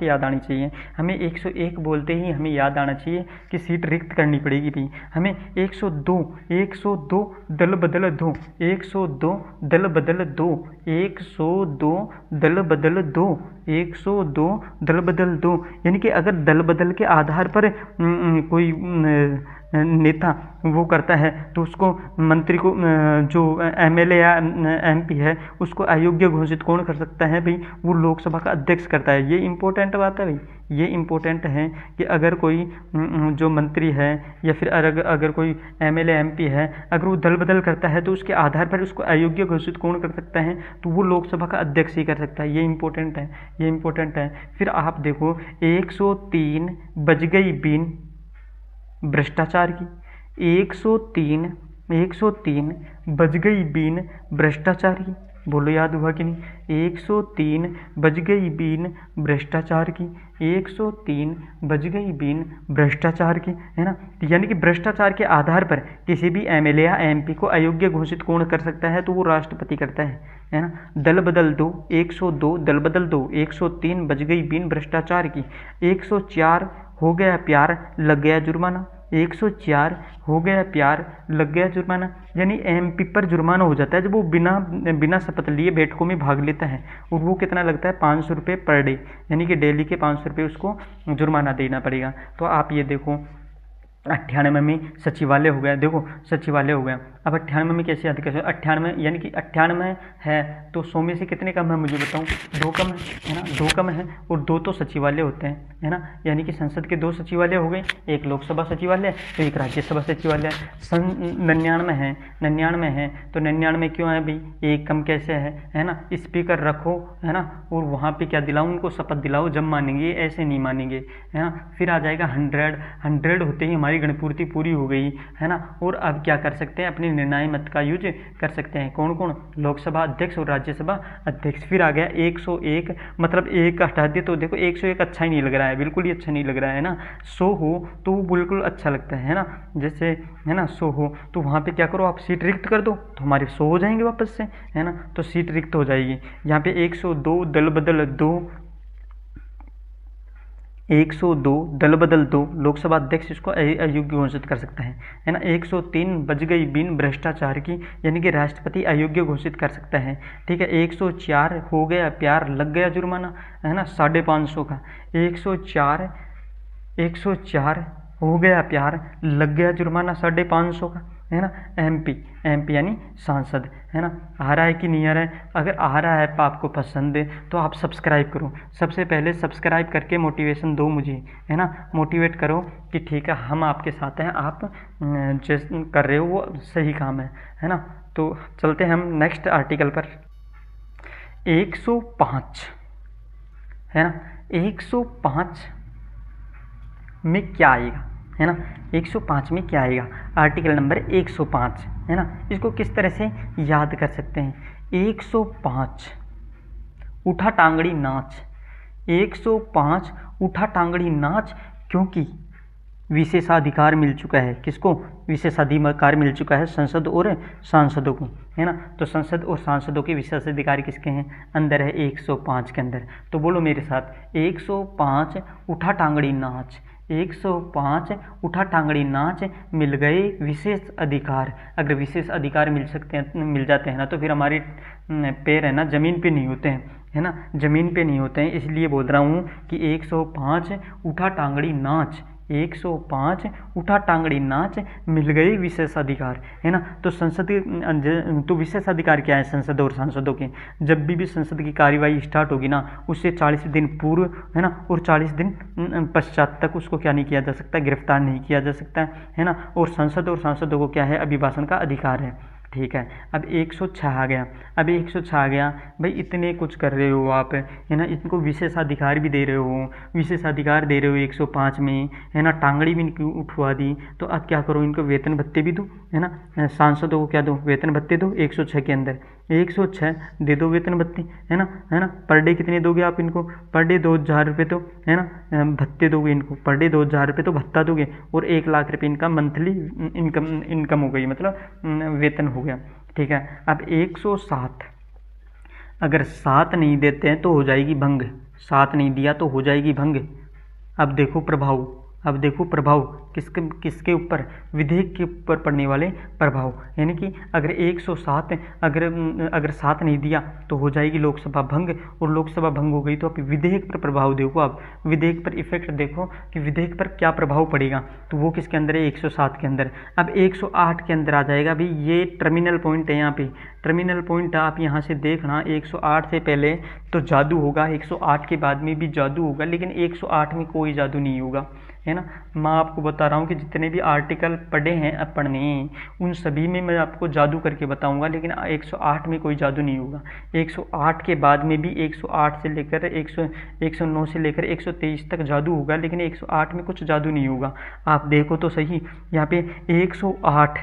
याद आनी चाहिए, हमें 101 बोलते ही हमें याद आना चाहिए कि सीट रिक्त करनी पड़ेगी भी, हमें 102 दल बदल दो, 102 दल बदल दो, 102 दल बदल दो, 102 दल बदल दो। यानी कि अगर दल बदल के आधार पर कोई नेता वो करता है तो उसको मंत्री को जो एमएलए या एमपी है उसको अयोग्य घोषित कौन कर सकता है भाई, वो लोकसभा का अध्यक्ष करता है। ये इंपॉर्टेंट बात है भाई, ये इंपॉर्टेंट है कि अगर कोई जो मंत्री है या फिर अगर कोई एमएलए एमपी है अगर वो दल बदल करता है तो उसके आधार पर उसको अयोग्य घोषित कौन कर सकता है, तो वो लोकसभा का अध्यक्ष ही कर सकता है। ये इंपॉर्टेंट है, ये इंपॉर्टेंट है। फिर आप देखो 103 बज गई बीन भ्रष्टाचार की, 103 बज गई बीन भ्रष्टाचार की। बोलो याद हुआ कि नहीं, 103 बज गई बीन भ्रष्टाचार की, 103 बज गई बीन भ्रष्टाचार की, है ना। यानी कि भ्रष्टाचार के आधार पर किसी भी एमएलए या एमपी को अयोग्य घोषित कौन कर सकता है, तो वो राष्ट्रपति करता है ना। दल बदल दो, 102 दल बदल दो, 103 बज गई बीन भ्रष्टाचार की, 104 हो गया प्यार लग गया जुर्माना, 104 हो गया प्यार लग गया जुर्माना। यानी एमपी पर जुर्माना हो जाता है जब वो बिना शपथ लिए बैठकों में भाग लेता है, और वो कितना लगता है, 500 रुपये पर डे, यानी कि डेली के 500 रुपये उसको जुर्माना देना पड़ेगा। तो आप ये देखो 98 में सचिवालय हो गया, देखो सचिवालय हो गया। अब 98 में कैसे याद कर सकते हो, 98 यानी कि 98 है तो 100 में से कितने कम है मुझे बताऊं, 2 कम है ना, 2 कम है और 2 तो सचिवालय होते हैं, है ना। यानी कि संसद के 2 सचिवालय हो गए, एक लोकसभा सचिवालय तो एक राज्यसभा सचिवालय। 99 है तो 99 क्यों है भाई, एक कम कैसे है ना। स्पीकर रखो, है ना, और वहाँ पे क्या दिलाओ, उनको शपथ दिलाओ, जब मानेंगे, ऐसे नहीं मानेंगे, है ना। फिर आ जाएगा 100 होते ही हमारी गणपूर्ति पूरी हो गई, है ना। और अब क्या कर सकते हैं, अपने निर्णायक मत का यूज कर सकते हैं। कौन कौन, लोकसभा अध्यक्ष और राज्यसभा अध्यक्ष। फिर आ गया 101, मतलब एक हटा दिए तो देखो 101 अच्छा ही नहीं लग रहा है, बिल्कुल ही अच्छा नहीं लग रहा है ना। 100 हो तो वो बिल्कुल अच्छा लगता है ना, जैसे है ना 100 हो तो वहाँ पे क्या करो, आप सीट रिक्त कर दो तो हमारे 100 हो जाएंगे वापस से, है ना। तो सीट रिक्त हो जाएगी। यहाँ पे 102 दल बदल दो, 102 दल बदल दो, लोकसभा अध्यक्ष इसको अयोग्य घोषित कर सकता है ना। 103 बज गई बीन भ्रष्टाचार की, यानी कि राष्ट्रपति अयोग्य घोषित कर सकता है, ठीक है। 104 हो गया प्यार लग गया जुर्माना, है ना, 550 का। 104 हो गया प्यार लग गया जुर्माना 550 का, है ना। एमपी यानी सांसद, है ना। आ रहा है कि नहीं आ रहा है, अगर आ रहा है आपको पसंद है तो आप सब्सक्राइब करो, सबसे पहले सब्सक्राइब करके मोटिवेशन दो मुझे, है ना। मोटिवेट करो कि ठीक है हम आपके साथ हैं, आप जो कर रहे हो वो सही काम है ना। तो चलते हैं हम नेक्स्ट आर्टिकल पर। 105 है ना, 105 में क्या आएगा, है ना, 105 में क्या आएगा, आर्टिकल नंबर 105, है ना। इसको किस तरह से याद कर सकते हैं, 105 उठा टांगड़ी नाच, 105 उठा टांगड़ी नाच, क्योंकि विशेषाधिकार मिल चुका है, किसको, विशेषाधिकार मिल चुका है संसद और सांसदों को, है ना। तो संसद और सांसदों के विशेषाधिकार किसके हैं, अंदर है 105 के अंदर। तो बोलो मेरे साथ, 105 उठा टांगड़ी नाच, 105 उठा टांगड़ी नाच, मिल गए विशेष अधिकार। अगर विशेष अधिकार मिल जाते हैं ना, तो फिर हमारे पैर है ना ज़मीन पे नहीं होते हैं, है ना, ज़मीन पे नहीं होते हैं। इसलिए बोल रहा हूँ कि 105 उठा टांगड़ी नाच, 105 उठा टांगड़ी नाच, मिल गए विशेषाधिकार, है ना। तो तो विशेषाधिकार क्या है संसद और सांसदों के, जब भी संसद की कार्यवाही स्टार्ट होगी ना, उससे 40 दिन पूर्व, है ना, और 40 दिन पश्चात तक उसको क्या नहीं किया जा सकता, गिरफ्तार नहीं किया जा सकता, है ना। और संसद और सांसदों को क्या है, अभिभाषण का अधिकार है, ठीक है। अब 106 आ गया, अब 106 आ गया, भाई इतने कुछ कर रहे हो आप, है ना, इनको विशेषाधिकार भी दे रहे हो, विशेषाधिकार दे रहे हो 105 में, है ना, टांगड़ी भी इनकी उठवा दी, तो अब क्या करो, इनको वेतन भत्ते भी दो, है ना, सांसदों को क्या दो, वेतन भत्ते दो 106 के अंदर, 106 दे दो वेतन भत्ते, है ना, पर डे कितने दोगे आप इनको, पर डे 2000 रुपये, तो है ना भत्ते दोगे इनको, पर डे 2000 रुपये तो भत्ता दोगे, और 1 लाख रुपये इनका मंथली इनकम हो गई, मतलब वेतन हो गया, ठीक है। अब 107 अगर 7 नहीं देते हैं तो हो जाएगी भंग, 7 नहीं दिया तो हो जाएगी भंग। अब देखो प्रभाव, अब देखो प्रभाव किसके ऊपर, विधेयक के ऊपर पड़ने वाले प्रभाव, यानी कि अगर 107 अगर 7 नहीं दिया तो हो जाएगी लोकसभा भंग, और लोकसभा भंग हो गई तो आप विधेयक पर प्रभाव देखो, आप विधेयक पर इफेक्ट देखो कि विधेयक पर क्या प्रभाव पड़ेगा, तो वो किसके अंदर है, 107 के अंदर। अब 108 के अंदर आ जाएगा, भाई ये टर्मिनल पॉइंट है, यहाँ पे टर्मिनल पॉइंट आप यहाँ से देखना, 108 से पहले तो जादू होगा, 108 के बाद में भी जादू होगा, लेकिन 108 में कोई जादू नहीं होगा, है ना। मैं आपको बता रहा हूँ कि जितने भी आर्टिकल पढ़े हैं अपन ने, उन सभी में मैं आपको जादू करके बताऊंगा, लेकिन 108 में कोई जादू नहीं होगा। 108 के बाद में भी 108 से लेकर 109 से लेकर 123 तक जादू होगा, लेकिन 108 में कुछ जादू नहीं होगा। आप देखो तो सही, यहाँ पे 108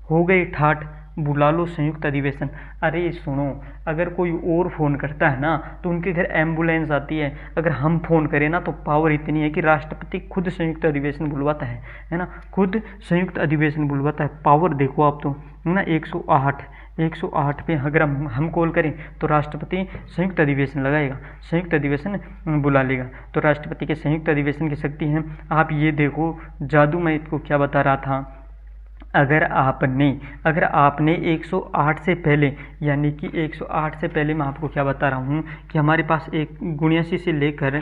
हो गए ठाठ, बुला लो संयुक्त अधिवेशन। अरे सुनो, अगर कोई और फ़ोन करता है ना तो उनके घर एम्बुलेंस आती है, अगर हम फ़ोन करें ना तो पावर इतनी है कि राष्ट्रपति खुद संयुक्त अधिवेशन बुलवाता है ना, खुद संयुक्त अधिवेशन बुलवाता है। पावर देखो आप तो, है ना। 108 पे अगर हम कॉल करें तो राष्ट्रपति संयुक्त अधिवेशन लगाएगा, संयुक्त अधिवेशन बुला लेगा। तो राष्ट्रपति के संयुक्त अधिवेशन की शक्ति है। आप ये देखो जादू, मैं इसको क्या बता रहा था, अगर आपने 108 से पहले, यानी कि 108 से पहले मैं आपको क्या बता रहा हूँ कि हमारे पास एक 79 से लेकर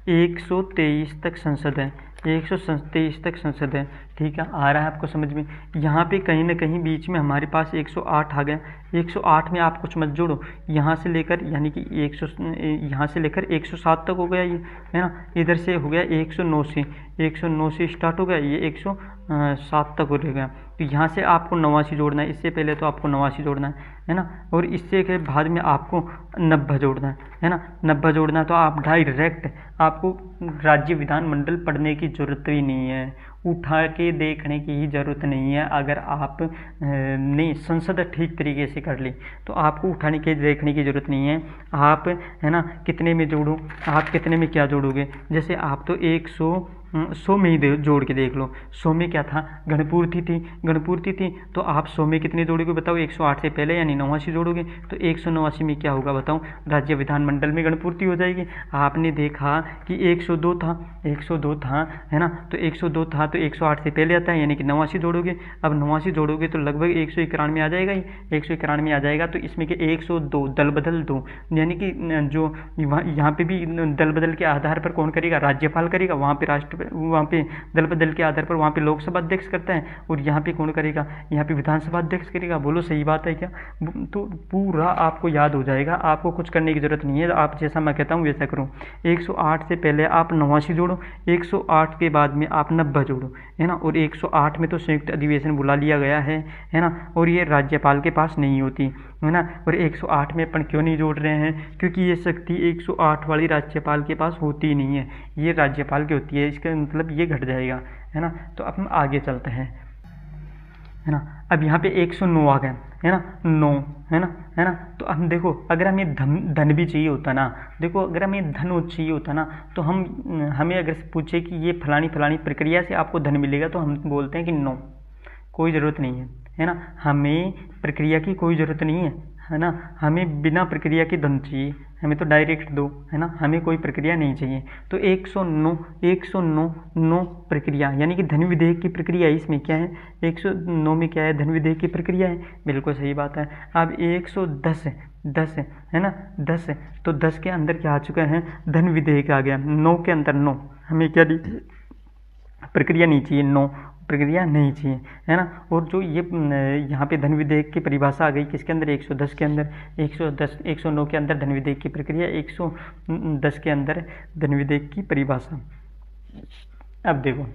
123 तक संसद है, 123 तक संसद है, ठीक है। आ रहा है आपको समझ में। यहाँ पे कहीं ना कहीं बीच में हमारे पास 108 आ गया। 108 में आप कुछ मत जोड़ो, यहाँ से लेकर यानी कि यहाँ से लेकर 107 तक हो गया ये, है ना। इधर से हो गया 109 से स्टार्ट हो गया, ये 107 तक हो गया। तो यहाँ से आपको 89 जोड़ना है, इससे पहले तो आपको 89 जोड़ना है ना, और इससे के बाद में आपको 90 जोड़ना है ना, 90 जोड़ना है। तो आप डायरेक्ट, आपको राज्य विधानमंडल पढ़ने की जरूरत भी नहीं है, उठा के देखने की ही ज़रूरत नहीं है। अगर आप ने संसद ठीक तरीके से कर ली तो आपको उठाने के देखने की ज़रूरत नहीं है। आप, है ना, कितने में जोड़ो, आप कितने में क्या जोड़ोगे, जैसे आप तो 100 में ही जोड़ के देख लो। 100 में क्या था, गणपूर्ति थी, तो आप 100 में कितने जोड़ोगे बताओ, 108 से पहले यानी 89 जोड़ोगे, तो 189 में क्या होगा बताओ, राज्य विधानमंडल में गणपूर्ति हो जाएगी। आपने देखा कि 102 था, है ना, तो 102 था तो 108 से पहले आता है, यानी कि 89 जोड़ोगे। अब 89 जोड़ोगे तो लगभग 191 आ जाएगा ही, 191 आ जाएगा। तो इसमें कि 102 दल बदल 2, यानी कि जो यहाँ पे भी दल बदल के आधार पर कौन करेगा, राज्यपाल करेगा, वहाँ पे वहाँ पे दल बदल के आधार पर वहाँ पे लोकसभा अध्यक्ष करता है और यहाँ पे कौन करेगा, यहाँ पे विधानसभा अध्यक्ष करेगा। बोलो सही बात है क्या? तो पूरा आपको याद हो जाएगा, आपको कुछ करने की ज़रूरत नहीं है। आप जैसा मैं कहता हूँ वैसा करो। 108 से पहले आप 89 जोड़ो, 108 के बाद में आप 90 जोड़ो, है ना। और 108 में तो संयुक्त अधिवेशन बुला लिया गया है ना, और ये राज्यपाल के पास नहीं होती, है ना। और 108 में अपन क्यों नहीं जोड़ रहे हैं? क्योंकि ये शक्ति 108 वाली राज्यपाल के पास होती नहीं है, ये राज्यपाल की होती है। इसका मतलब ये घट जाएगा, है ना। तो अब हम आगे चलते हैं, है ना। अब यहाँ पे 109 आ गए, है ना, 9, है ना। तो हम देखो, अगर हमें धन भी चाहिए होता ना, देखो अगर हमें धन चाहिए होता ना, तो हमें अगर पूछे कि ये फलानी फलानी प्रक्रिया से आपको धन मिलेगा, तो हम बोलते हैं कि नो, कोई ज़रूरत नहीं है ना। हमें प्रक्रिया की कोई ज़रूरत नहीं है ना। हमें बिना प्रक्रिया के धन चाहिए, हमें तो डायरेक्ट दो, है ना। हमें कोई प्रक्रिया नहीं चाहिए। तो 109 प्रक्रिया, यानी कि धन विधेयक की प्रक्रिया है। इसमें क्या है, 109 में क्या है, धन विधेयक की प्रक्रिया है। बिल्कुल सही बात है। अब 110 है ना, 10, तो 10 के अंदर क्या आ चुका है, धन विधेयक आ गया। 9 के अंदर 9, हमें क्या प्रक्रिया नहीं चाहिए, 9 प्रक्रिया नहीं चाहिए, है ना। और जो ये यहाँ पे धन विधेयक की परिभाषा आ गई किसके अंदर, 110 के अंदर। 109 के अंदर धन विधेयक की प्रक्रिया, 110 के अंदर धन विधेयक की परिभाषा। अब देखो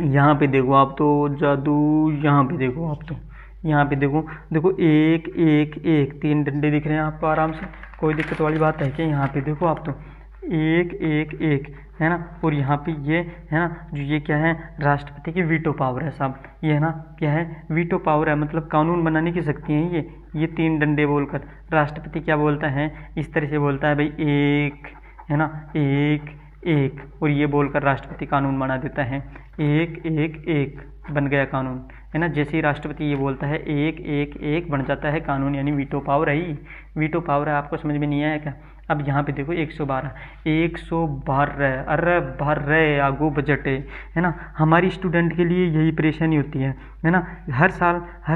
यहाँ पे देखो आप तो जादू, यहाँ पे देखो आप तो, यहाँ पे देखो 1 1 1 3 डंडे दिख रहे हैं आपको आराम से, कोई दिक्कत वाली बात है क्या? यहाँ पे देखो आप तो 1 1 1, है ना। और यहाँ पे ये है ना, जो ये क्या है, राष्ट्रपति की वीटो पावर है साहब, ये है ना, क्या है, वीटो पावर है, मतलब कानून बनाने की शक्ति है ये 3 डंडे बोलकर राष्ट्रपति क्या बोलता है, इस तरह से बोलता है भाई 1, है ना, 1 1, और ये बोलकर राष्ट्रपति कानून बना देता है। 1 1 1 बन गया कानून, है ना। जैसे ही राष्ट्रपति ये बोलता है 1 1 1 बन जाता है कानून, यानी वीटो पावर है ही, वीटो पावर है। आपको समझ में नहीं आया क्या? अब यहाँ पे देखो 112, अरे 12 आगो बजट है ना। हमारी स्टूडेंट के लिए यही परेशानी होती है ना। हर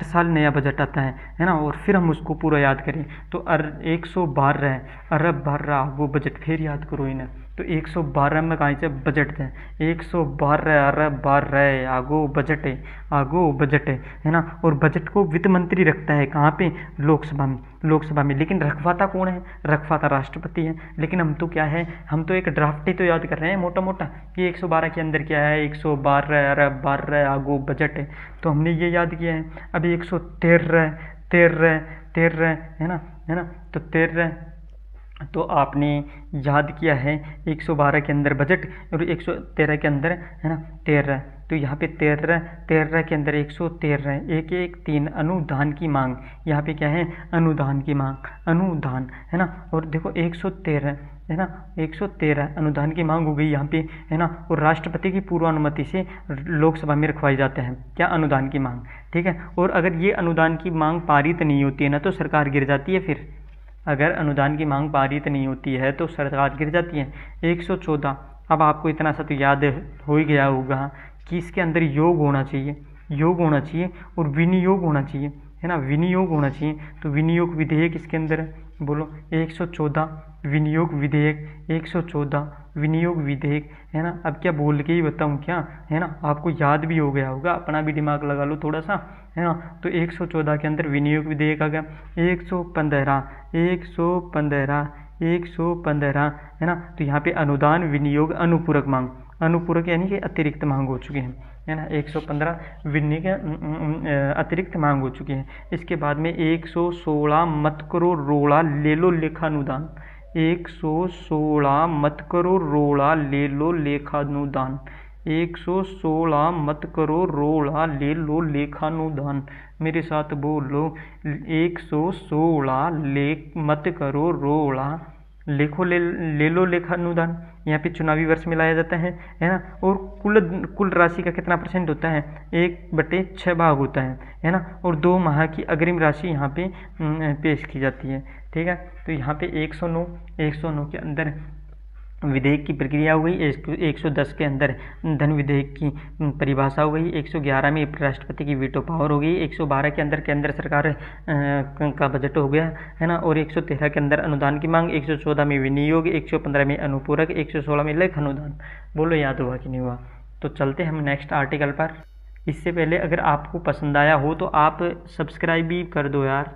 साल नया बजट आता है ना, और फिर हम उसको पूरा याद करें तो 112 अरब 12 आगो बजट, फिर याद करो इन्हें। तो 112 में कहाँ से बजट थे, 112 अरब 12 आगो बजट है ना। और बजट को वित्त मंत्री रखता है कहाँ पे, लोकसभा में। लेकिन रखवाता कौन है, रखवाता राष्ट्रपति है। लेकिन हम तो क्या है, हम तो एक ड्राफ्ट ही तो याद कर रहे हैं मोटा मोटा, कि 112 के अंदर क्या है, 112 अरब 12 आगो बजट है, तो हमने ये याद किया है। अभी 113 है ना, तो 13 तो आपने याद किया है 112 के अंदर बजट और 113 के अंदर, है ना, 13। तो यहाँ पे 13 के अंदर 113 1 1 3 अनुदान की मांग, यहाँ पे क्या है, अनुदान की मांग, अनुदान, है ना। और देखो 113 है ना, 113 अनुदान की मांग हो गई यहाँ पे, है ना। और राष्ट्रपति की पूर्व अनुमति से लोकसभा में रखवाई जाते हैं क्या, अनुदान की मांग, ठीक है। और अगर ये अनुदान की मांग पारित नहीं होती है ना, तो सरकार गिर जाती है। फिर अगर अनुदान की मांग पारित नहीं होती है तो सरकार गिर जाती है। 114, अब आपको इतना सा तो याद हो ही गया होगा कि इसके अंदर योग होना चाहिए और विनियोग होना चाहिए, है ना, विनियोग होना चाहिए। तो विनियोग विधेयक इसके अंदर है, बोलो 114 विनियोग विधेयक, 114 विनियोग विधेयक, है ना। अब क्या बोल के ही बताऊँ क्या, है ना, आपको याद भी हो गया होगा, अपना भी दिमाग लगा लो थोड़ा सा, है ना। तो 114 के अंदर विनियोग विधेयक आ गया। 115 है ना। तो यहाँ पे अनुदान विनियोग अनुपूरक मांग, अनुपूरक यानी कि अतिरिक्त मांग हो चुकी है ना। 115 विनियोग अतिरिक्त मांग हो चुकी है। इसके बाद में 116 मत करो रोड़ा ले लो लेखानुदान, 116 मत करो रोड़ा ले लो लेखानुदान, 116 मत करो रोड़ा ले लो लेखानुदान। मेरे साथ बोलो 116 मत करो रोड़ा लेखो ले लो लेखानुदान। यहाँ पे चुनावी वर्ष में लाया जाता है ना। और कुल राशि का कितना % होता है, 1/6 भाग होता है ना। और 2 माह की अग्रिम राशि यहाँ पे पेश की जाती है, ठीक है। तो यहाँ पे 109 के अंदर विधेयक की प्रक्रिया हो गई। 110 के अंदर धन विधेयक की परिभाषा हो गई। 111 में राष्ट्रपति की वीटो पावर हो गई। 112 के अंदर केंद्र सरकार का बजट हो गया है ना। और 113 के अंदर अनुदान की मांग, 114 में विनियोग, 115 में अनुपूरक, 116 में लेख अनुदान। बोलो याद हुआ कि नहीं हुआ? तो चलते हम नेक्स्ट आर्टिकल पर। इससे पहले अगर आपको पसंद आया हो तो आप सब्सक्राइब भी कर दो यार,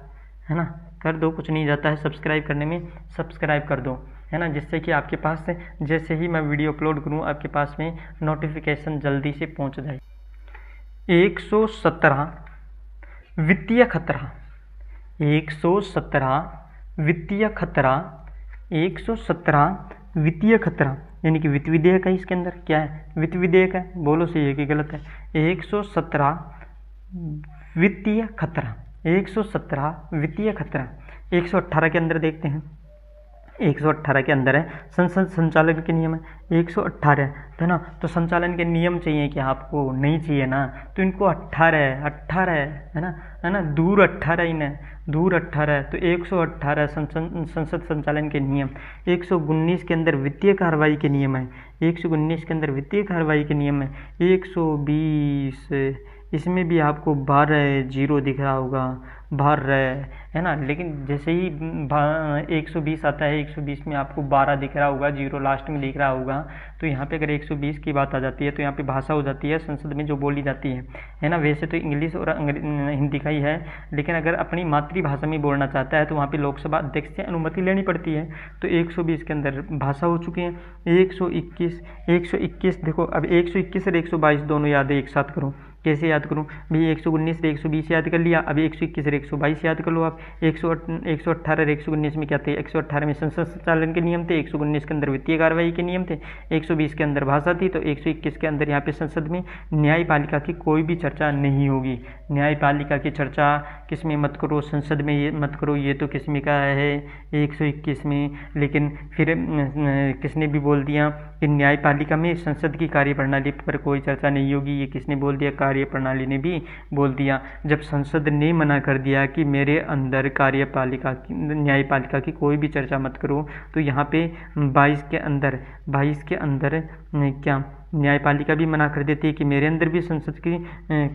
है ना, कर दो, कुछ नहीं जाता है सब्सक्राइब करने में, सब्सक्राइब कर दो, है ना, जिससे कि आपके पास जैसे ही मैं वीडियो अपलोड करूँ आपके पास में नोटिफिकेशन जल्दी से पहुंच जाए। 117 वित्तीय खतरा, 117 वित्तीय खतरा, 117 वित्तीय खतरा, यानी कि वित्त विधेयक है। इसके अंदर क्या है? वित्त विधेयक है। बोलो सही है कि गलत है? 117 वित्तीय खतरा, 117 वित्तीय खतरा। 118 के अंदर देखते हैं। 118 के अंदर है संसद संचालन के नियम है। 118 है ना। तो संचालन के नियम चाहिए कि आपको? नहीं चाहिए ना। तो इनको 18 है ना, दूर 18 इन्हें, दूर 18। तो 118 संसद संचालन के नियम। 119 के अंदर वित्तीय कार्रवाई के नियम है। 119 के अंदर वित्तीय कार्रवाई के नियम है। 120 इसमें भी आपको 12 जीरो दिख रहा होगा, 12 है ना। लेकिन जैसे ही 120 आता है, 120 में आपको 12 दिख रहा होगा, जीरो लास्ट में दिख रहा होगा। तो यहाँ पे अगर 120 की बात आ जाती है तो यहाँ पे भाषा हो जाती है संसद में जो बोली जाती है ना। वैसे तो इंग्लिश और हिंदी का ही है, लेकिन अगर अपनी मातृभाषा में बोलना चाहता है तो वहाँ पे लोकसभा अध्यक्ष से अनुमति लेनी पड़ती है। तो 120 के अंदर भाषा हो चुकी है। 121 देखो, अब 121 और 122 दोनों याद है, एक साथ करो। कैसे याद करूँ भाई? 119 और 120 याद कर लिया, अभी 121 और 122 याद कर लो आप। 118 और 119 में क्या थे? 118 में संसद संचालन के नियम थे, 119 के अंदर वित्तीय कार्रवाई के नियम थे, 120 के अंदर भाषा थी। तो 121 के अंदर यहाँ पे संसद में न्यायपालिका की कोई भी चर्चा नहीं होगी। न्यायपालिका की चर्चा किस में मत करो? संसद में ये मत करो। ये तो किस में का है? 121 में। लेकिन फिर किसने भी बोल दिया कि न्यायपालिका में संसद की कार्यप्रणाली पर कोई चर्चा नहीं होगी। ये किसने बोल दिया? कार्यप्रणाली ने भी बोल दिया। जब संसद ने मना कर दिया कि मेरे अंदर कार्यपालिका की, न्यायपालिका की कोई भी चर्चा मत करो, तो यहाँ पे 22 के अंदर क्या न्यायपालिका भी मना कर देती है कि मेरे अंदर भी संसद की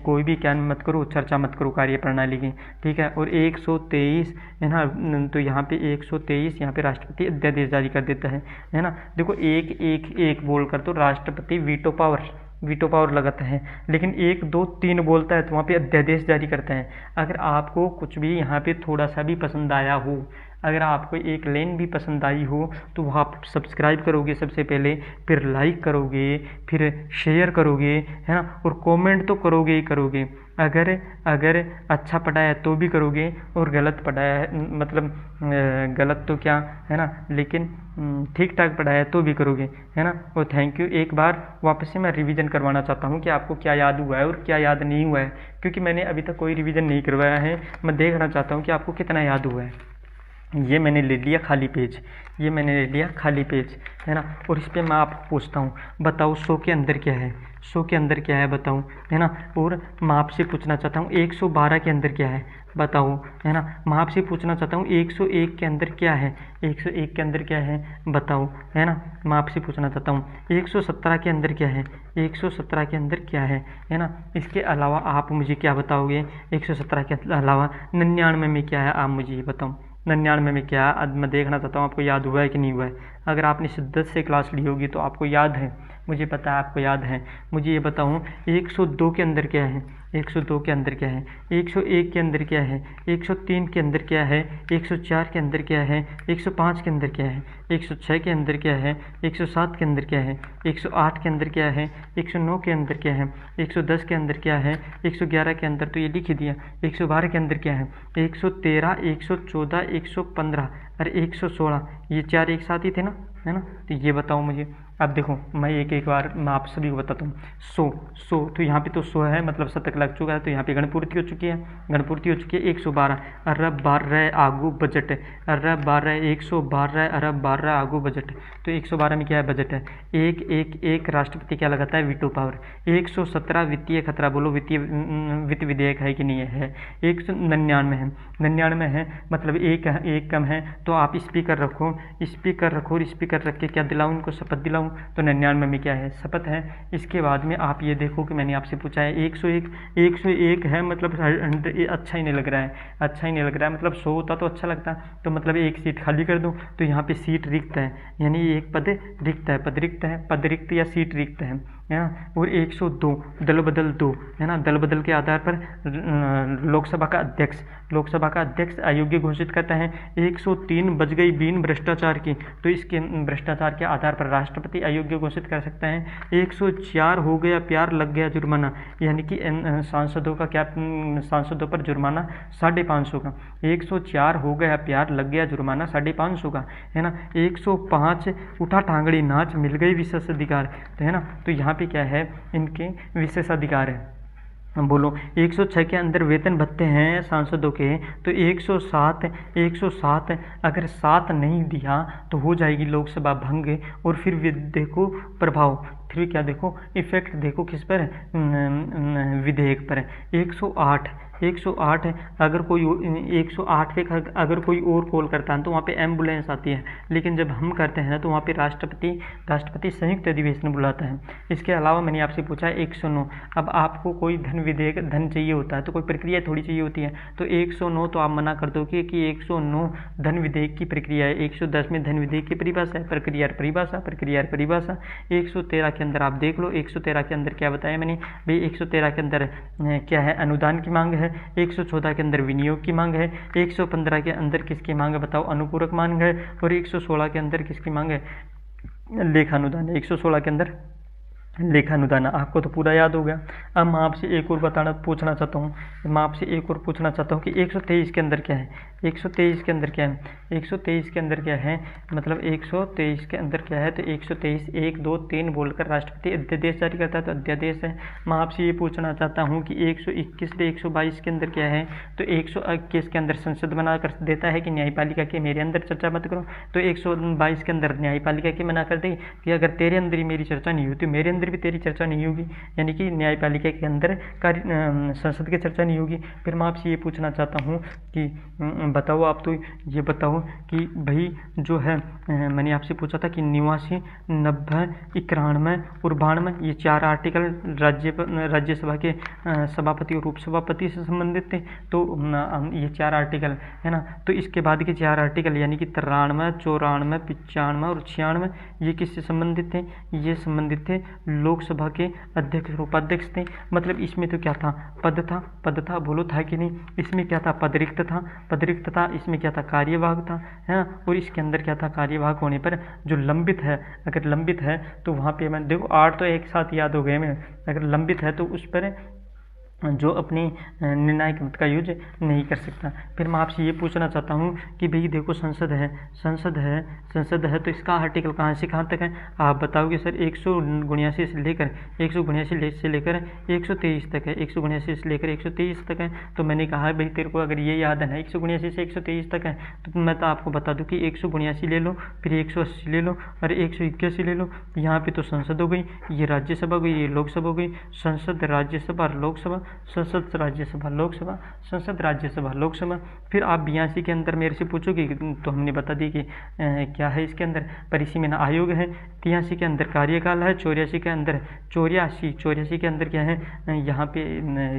कोई भी क्या मत करो, चर्चा मत करो कार्यप्रणाली की, ठीक है। और 123 है ना। तो यहाँ पे 123 यहाँ पे राष्ट्रपति अध्यादेश जारी कर देता है ना। देखो, एक बोल कर तो राष्ट्रपति वीटो पावर लगाता है, लेकिन 1 2 3 बोलता है तो वहाँ पे अध्यादेश जारी करता है। अगर आपको कुछ भी यहाँ पे थोड़ा सा भी पसंद आया हो, अगर आपको एक लाइन भी पसंद आई हो तो वहाँ आप सब्सक्राइब करोगे सबसे पहले, फिर लाइक करोगे, फिर शेयर करोगे, है ना, और कमेंट तो करोगे ही करोगे। अगर अच्छा पढ़ाया तो भी करोगे, और गलत पढ़ाया मतलब गलत तो क्या है ना, लेकिन ठीक ठाक पढ़ाया तो भी करोगे, है ना। और थैंक यू। एक बार वापस से मैं रिवीजन करवाना चाहता हूँ कि आपको क्या याद हुआ है और क्या याद नहीं हुआ है, क्योंकि मैंने अभी तक कोई रिवीजन नहीं करवाया है। मैं देखना चाहता हूँ कि आपको कितना याद हुआ है। ये मैंने ले लिया खाली पेज, है ना। और इस पर मैं आपको पूछता हूँ, बताओ 100 के अंदर क्या है? 100 के अंदर क्या है बताओ, है ना। और मैं आपसे पूछना चाहता हूँ 112 के अंदर क्या है बताओ, है ना। मैं आपसे पूछना चाहता हूँ 101 के अंदर क्या है? 101 के अंदर क्या है बताओ, है ना। मैं आपसे पूछना चाहता हूँ 117 के अंदर क्या है? 117 के अंदर क्या है ना। इसके अलावा आप मुझे क्या बताओगे? 117 के अलावा 99 में क्या है? आप मुझे ये बताओ 99 में क्या है? अब मैं देखना चाहता हूँ आपको याद हुआ है कि नहीं हुआ है। अगर आपने शिद्दत से क्लास ली होगी तो आपको याद है, मुझे पता है आपको याद है। मुझे ये बताऊँ 102 के अंदर क्या है? 102 के अंदर क्या है? 101 के अंदर क्या है? 103 के अंदर क्या है? 104 के अंदर क्या है? 105 के अंदर क्या है? 106 के अंदर क्या है? 107 के अंदर क्या है? 108 के अंदर क्या है? 109 के अंदर क्या है? 110 के अंदर क्या है? 111 के अंदर तो ये लिख दिया। 112 के अंदर क्या है? 113, 114, 115 और 116, ये 4 एक साथ ही थे ना, है ना। तो ये बताओ मुझे। अब देखो मैं एक बार मैं आप सभी को बताता हूँ। सो तो यहाँ पे तो 100 है, मतलब शतक लग चुका है, तो यहाँ पे गणपूर्ति हो चुकी है, गणपूर्ति हो चुकी है। 112 अरब 12 आगू बजट, अरब 12 112 अरब 12 आगू बजट। तो 112 में क्या है, बजट है। 111 राष्ट्रपति क्या लगाता है, वीटो पावर। 117 वित्तीय खतरा, बोलो वित्त विधेयक है कि नहीं है। 199 है, 99 है, मतलब एक कम है, तो आप स्पीकर रखो और स्पीकर रख के क्या दिलाऊं उनको, शपथ दिलाऊं। तो 99 में क्या है, शपथ है। इसके बाद में आप ये देखो कि मैंने आपसे पूछा है 101 है, मतलब अच्छा ही नहीं लग रहा है, अच्छा ही नहीं लग रहा है, मतलब 100 होता तो अच्छा लगता। तो मतलब एक सीट खाली कर दूं, तो यहाँ पे सीट रिक्त है, यानी एक पद रिक्त है, पद रिक्त या सीट रिक्त है ना। और 102 दल बदल 2 है ना, दल बदल के आधार पर लोकसभा का अध्यक्ष अयोग्य घोषित करता है। 103 बज गई बीन भ्रष्टाचार की, तो इसके भ्रष्टाचार के आधार पर राष्ट्रपति अयोग्य घोषित कर सकता है। 104 हो गया प्यार लग गया जुर्माना, यानी कि सांसदों का क्या, सांसदों पर जुर्माना 550 का। 104 हो गया प्यार लग गया जुर्माना 550 का, है ना। 105 उठा टांगड़ी नाच मिल गई विशेषाधिकार, तो है ना। तो यहाँ पे क्या है, इनके विशेषाधिकार है। बोलो 106 के अंदर वेतन भत्ते हैं सांसदों के, तो 107 अगर 7 नहीं दिया तो हो जाएगी लोकसभा भंग। और फिर देखो प्रभाव, फिर क्या देखो इफेक्ट, देखो किस पर, विधेयक पर। 108 अगर कोई 108 पे अगर कोई और कॉल करता है तो वहाँ पे एम्बुलेंस आती है, लेकिन जब हम करते हैं तो वहाँ पे राष्ट्रपति संयुक्त अधिवेशन बुलाता है। इसके अलावा मैंने आपसे पूछा है 109। अब आपको कोई धन चाहिए होता है तो कोई प्रक्रिया थोड़ी चाहिए होती है, तो 109 तो आप मना कर दो कि 109 धन विधेयक की प्रक्रिया है। 110 में धन विधेयक की परिभाषा है, प्रक्रिया परिभाषा। 113 के अंदर आप देख लो, 113 के अंदर क्या बताया मैंने भाई, 113 के अंदर क्या है, अनुदान की मांग है। 114 के अंदर विनियोग की मांग है। 115 के अंदर किसकी मांग है बताओ, अनुपूरक मांग है। और 116 के अंदर किसकी मांग है, लेखानुदान है। 116 के अंदर लेखानुदान, आपको तो पूरा याद हो गया। अब मैं आपसे एक और पूछना चाहता हूँ कि 123 के अंदर क्या है, 123 के अंदर क्या है, 123 के अंदर क्या है, मतलब 123 के अंदर क्या है, तो 123 1 2 3 बोलकर राष्ट्रपति अध्यादेश जारी करता है, तो अध्यादेश है। मैं आपसे ये पूछना चाहता हूँ कि 121 से 122 के अंदर क्या है, तो 121 के अंदर संसद बना कर देता है कि न्यायपालिका के मेरे अंदर चर्चा मत करो, तो 122 के अंदर न्यायपालिका की मना कर दे कि अगर तेरे अंदर ही मेरी चर्चा नहीं होती, मेरे अंदर भी तेरी चर्चा नहीं होगी, यानी कि न्यायपालिका के अंदर संसद की चर्चा नहीं होगी। फिर मैं आपसे ये पूछना चाहता हूँ कि बताओ, आप तो ये बताओ कि भाई जो है, मैंने आपसे पूछा था कि 89, 90, 91 और 92 ये 4 आर्टिकल राज्यसभा के सभापति और उपसभापति से संबंधित थे, तो ये 4 आर्टिकल है ना। तो इसके बाद के 4 आर्टिकल यानी कि 93, 94, 95 और 96 ये किससे संबंधित थे, ये संबंधित थे लोकसभा के अध्यक्ष और उपाध्यक्ष थे। मतलब इसमें तो क्या था, पद था, बोलो था कि नहीं। इसमें क्या था, पद रिक्त था। इसमें क्या था, कार्यवाहक था, है ना। और इसके अंदर क्या था, कार्यवाहक होने पर जो लंबित है, अगर लंबित है तो वहाँ पे मैं देखो 8 तो एक साथ याद हो गए मैं, अगर लंबित है तो उस पर जो अपनी निर्णायक मत का यूज नहीं कर सकता। फिर मैं आपसे ये पूछना चाहता हूँ कि भाई देखो संसद है तो इसका आर्टिकल कहाँ से कहाँ तक है, आप बताओगे सर। 179 से लेकर 123 तक है, 179 से लेकर 123 तक है। तो मैंने कहा भाई तेरे को अगर ये याद है ना 179 से 123 तक है, तो मैं तो आपको बता दूँ कि 179 ले लो, फिर 180 ले लो और 181 ले लो। यहाँ पे तो संसद हो गई, ये राज्यसभा हो गई, ये लोकसभा हो गई। संसद राज्यसभा लोकसभा, संसद राज्यसभा लोकसभा, संसद राज्यसभा लोकसभा। फिर आप 82 के अंदर मेरे से पूछोगे तो हमने बता दी कि क्या है इसके अंदर, परिसीमन आयोग है। 83 के अंदर कार्यकाल है। 84 के अंदर चौरासी के अंदर क्या है, यहाँ पे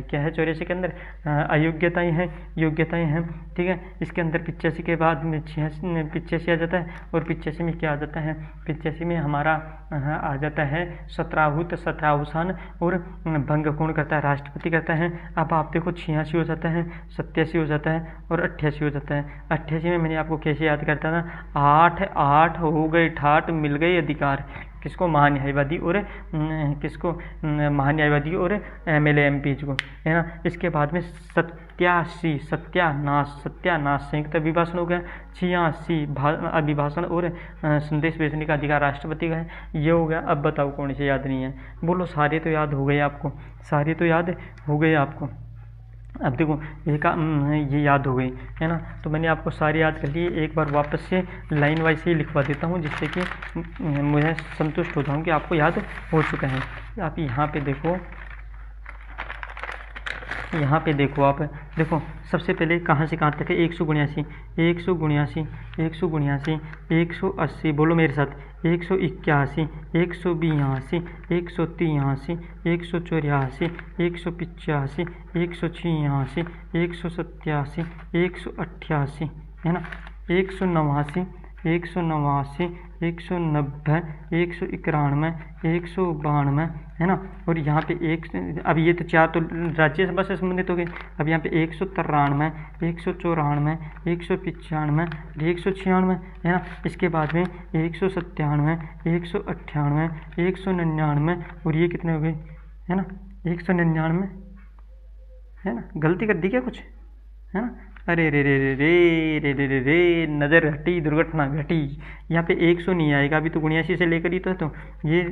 क्या है, 84 के अंदर अयोग्यताएँ हैं, योग्यताएँ हैं, ठीक है। इसके अंदर 85 के बाद में 85 आ जाता है, और 85 में क्या आ जाता है, 85 में हमारा आ जाता है सत्रावसान और भंग कौन करता है, राष्ट्रपति करता है। अब आप देखो 86 हो जाता है, 87 हो जाता है और 88 हो जाता है। 88 में मैंने आपको कैसे याद करता था, 8 हो गए ठाठ मिल गए अधिकार, किसको, महान्यायवादी और किसको, महान्यायवादी और MLA MPs को, है ना। इसके बाद में 87 सत्यानाश संयुक्त अभिभाषण हो गया। 86 अभिभाषण और संदेश भेजने का अधिकार राष्ट्रपति का है, ये हो गया। अब बताओ कौन से याद नहीं है, बोलो। सारे तो याद हो गए आपको, सारे तो याद हो गए आपको। अब देखो ये याद हो गई, है ना। तो मैंने आपको सारे याद कर लिए, एक बार वापस से लाइन वाइज ही लिखवा देता हूँ, जिससे कि मुझे संतुष्ट हो जाऊँ कि आपको याद हो चुका है। आप यहाँ पे देखो, यहाँ पे देखो, आप देखो सबसे पहले कहाँ से कहाँ तक है, 179, 179, 179, 180, बोलो मेरे साथ, 181, 182, 183, 184, 185, 186, 187, 188, है ना, 189, 189, 190, 191, 192, है ना। और यहाँ पे अब ये तो 4 तो राज्यसभा से संबंधित हो गए। अब यहाँ पे 193, 194, 195, 196, है ना। इसके बाद में 197, 198, 199, और ये कितने हो गए, है ना, 199, है ना। गलती कर दी क्या कुछ, है ना। अरे रे रे रे रे रे रे रे रे, नज़र हटी, दुर्घटना घटी। यहाँ पे 100 नहीं आएगा, अभी तो 79 से लेकर ही तो ये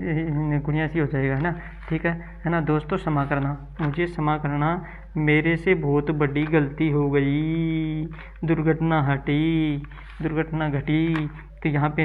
79 हो जाएगा, है ना। ठीक है ना दोस्तों, क्षमा करना, मुझे क्षमा करना, मेरे से बहुत बड़ी गलती हो गई, दुर्घटना हटी, दुर्घटना घटी। तो यहाँ पे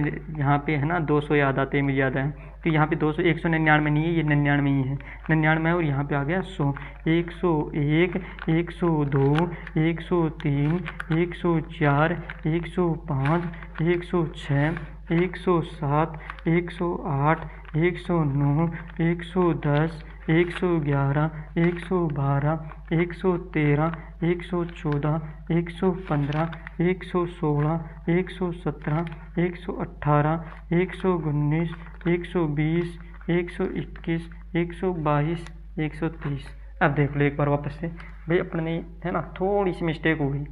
है ना 200 याद आते हैं, मुझे याद है। तो यहाँ पे 200, 199 नहीं है, ये 99 ही है, 99 है। और यहाँ पे आ गया 100, 101, 102, 103, 104, 105, 106, 107, 108, 109, 110, 111, 112, 113, 114, 115, 116, 117, 118, 119, 120, 121, 122, 130। अब देख लो एक बार वापस से, भाई अपने है ना थोड़ी सी मिस्टेक हो गई,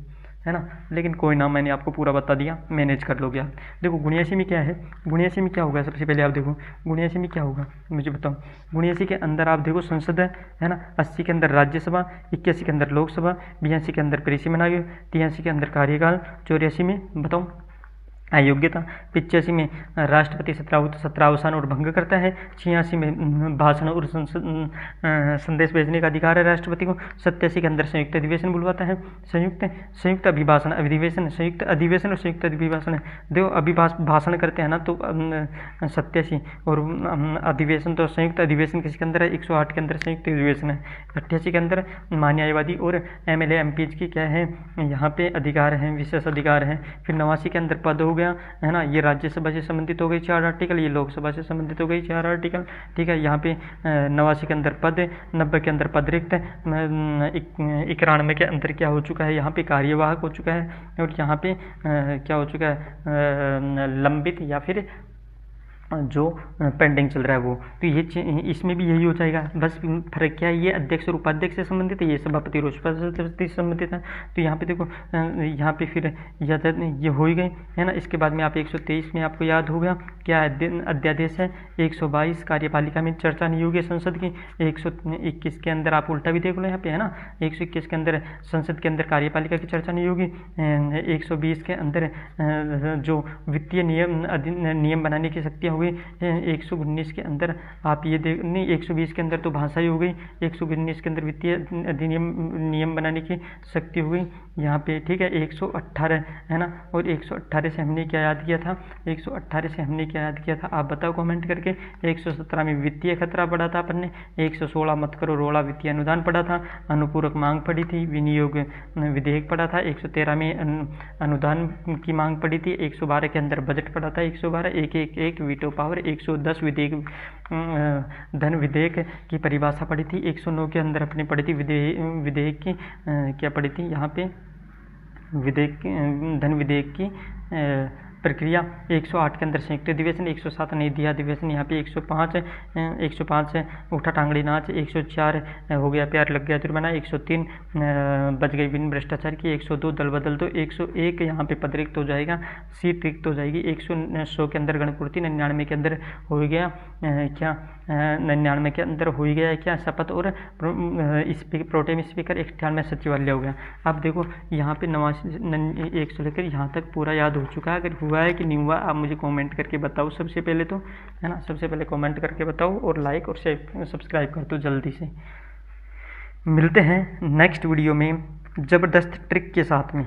है ना, लेकिन कोई ना, मैंने आपको पूरा बता दिया, मैनेज कर लोगे आप। देखो 79 में क्या है, 79 में क्या होगा, सबसे पहले आप देखो 79 में क्या होगा, मुझे बताओ। 79 के अंदर आप देखो संसद है ना, 80 के अंदर राज्यसभा, 81 के अंदर लोकसभा, 82 के अंदर कृषि आयोग, 83 के अंदर कार्यकाल, 84 में बताओ अयोग्यता, 85 में राष्ट्रपति सत्रावसान और भंग करता है, 86 में भाषण और संदेश भेजने का अधिकार है राष्ट्रपति को, 87 के अंदर संयुक्त अधिवेशन बुलवाता है, संयुक्त अभिभाषण, अधिवेशन, संयुक्त अधिवेशन और संयुक्त अभिभाषण। देखो भाषण करते हैं ना तो 87, और अधिवेशन तो संयुक्त अधिवेशन किसके अंदर है, 108 के अंदर संयुक्त अधिवेशन है, 88 के अंदर महान्यायवादी और MLA MPs की क्या है, यहाँ पे अधिकार हैं, विशेष अधिकार हैं। फिर 89 के अंदर पद हो गया, है ना, ये राज्यसभा से संबंधित हो गई 4 आर्टिकल, ये लोकसभा से संबंधित हो गई 4 आर्टिकल। ठीक है, यहाँ पे 89 के अंदर पद, 90 के अंदर पद रिक्त, 91 के अंदर क्या हो चुका है, यहाँ पे कार्यवाहक हो चुका है, और यहाँ पे क्या हो चुका है, लंबित या फिर जो पेंडिंग चल रहा है वो। तो ये इसमें भी यही हो जाएगा, बस फर्क क्या है, ये अध्यक्ष और उपाध्यक्ष से संबंधित है, ये सभापति और उपसभापति से संबंधित है। तो यहाँ पे देखो, यहाँ पे फिर ये हो ही गई, है ना। इसके बाद में आप 123 में आपको याद हो गया क्या अध्यादेश है, 122 कार्यपालिका में चर्चा नहीं होगी संसद की, 121 के अंदर आप उल्टा भी देख लो यहाँ पे, है ना, 121 के अंदर संसद के अंदर कार्यपालिका की चर्चा नहीं होगी, 120 के अंदर जो वित्तीय नियम बनाने की शक्ति हो गई, 119 के अंदर आप ये देख नहीं, 120 के अंदर तो भाषा ही हो गई, 119 के अंदर वित्तीय अधिनियम नियम बनाने की शक्ति हो गई यहाँ पे। ठीक है, 118 है ना, और 118 से हमने क्या याद किया था, 118 से हमने क्या याद किया था, आप बताओ कमेंट करके। 117 में वित्तीय खतरा पढ़ा था अपन ने, 116 मत करो रोड़ा वित्तीय अनुदान पढ़ा था, अनुपूरक मांग पढ़ी थी, विनियोग विधेयक पढ़ा था, 113 में अनुदान की मांग पढ़ी थी, 112 के अंदर बजट पढ़ा था, 112 111 वीटो पावर, 110 विधेयक धन विधेयक की परिभाषा पढ़ी थी, 109 के अंदर अपने पढ़ी थी विधेयक की क्या पढ़ी थी यहाँ पे, विधेयक धन विधेयक की प्रक्रिया 108 के अंदर संयुक्त अधिवेशन, 107 नहीं दिया अधिवेशन, यहाँ पे 105 उठा टांगड़ी नाच, 104 हो गया प्यार लग गया जुर्माना, 103 बच गई बिन भ्रष्टाचार की, 102 दल बदल दो, 101 यहाँ पे पद रिक्त हो जाएगा, सीट रिक्त हो जाएगी, 100 के अंदर गणपूर्ति, 99 के अंदर हो गया क्या 99 के अंदर हो ही गया क्या शपथ और प्रोटेम स्पीकर, 98 सचिवालय हो गया। अब देखो यहाँ पे 1 से लेकर यहाँ तक पूरा याद हो चुका है। अगर हुआ है कि नहीं हुआ आप मुझे कमेंट करके बताओ सबसे पहले तो, है ना, सबसे पहले कमेंट करके बताओ और लाइक और शेयर सब्सक्राइब कर दो जल्दी से। मिलते हैं नेक्स्ट वीडियो में ज़बरदस्त ट्रिक के साथ में।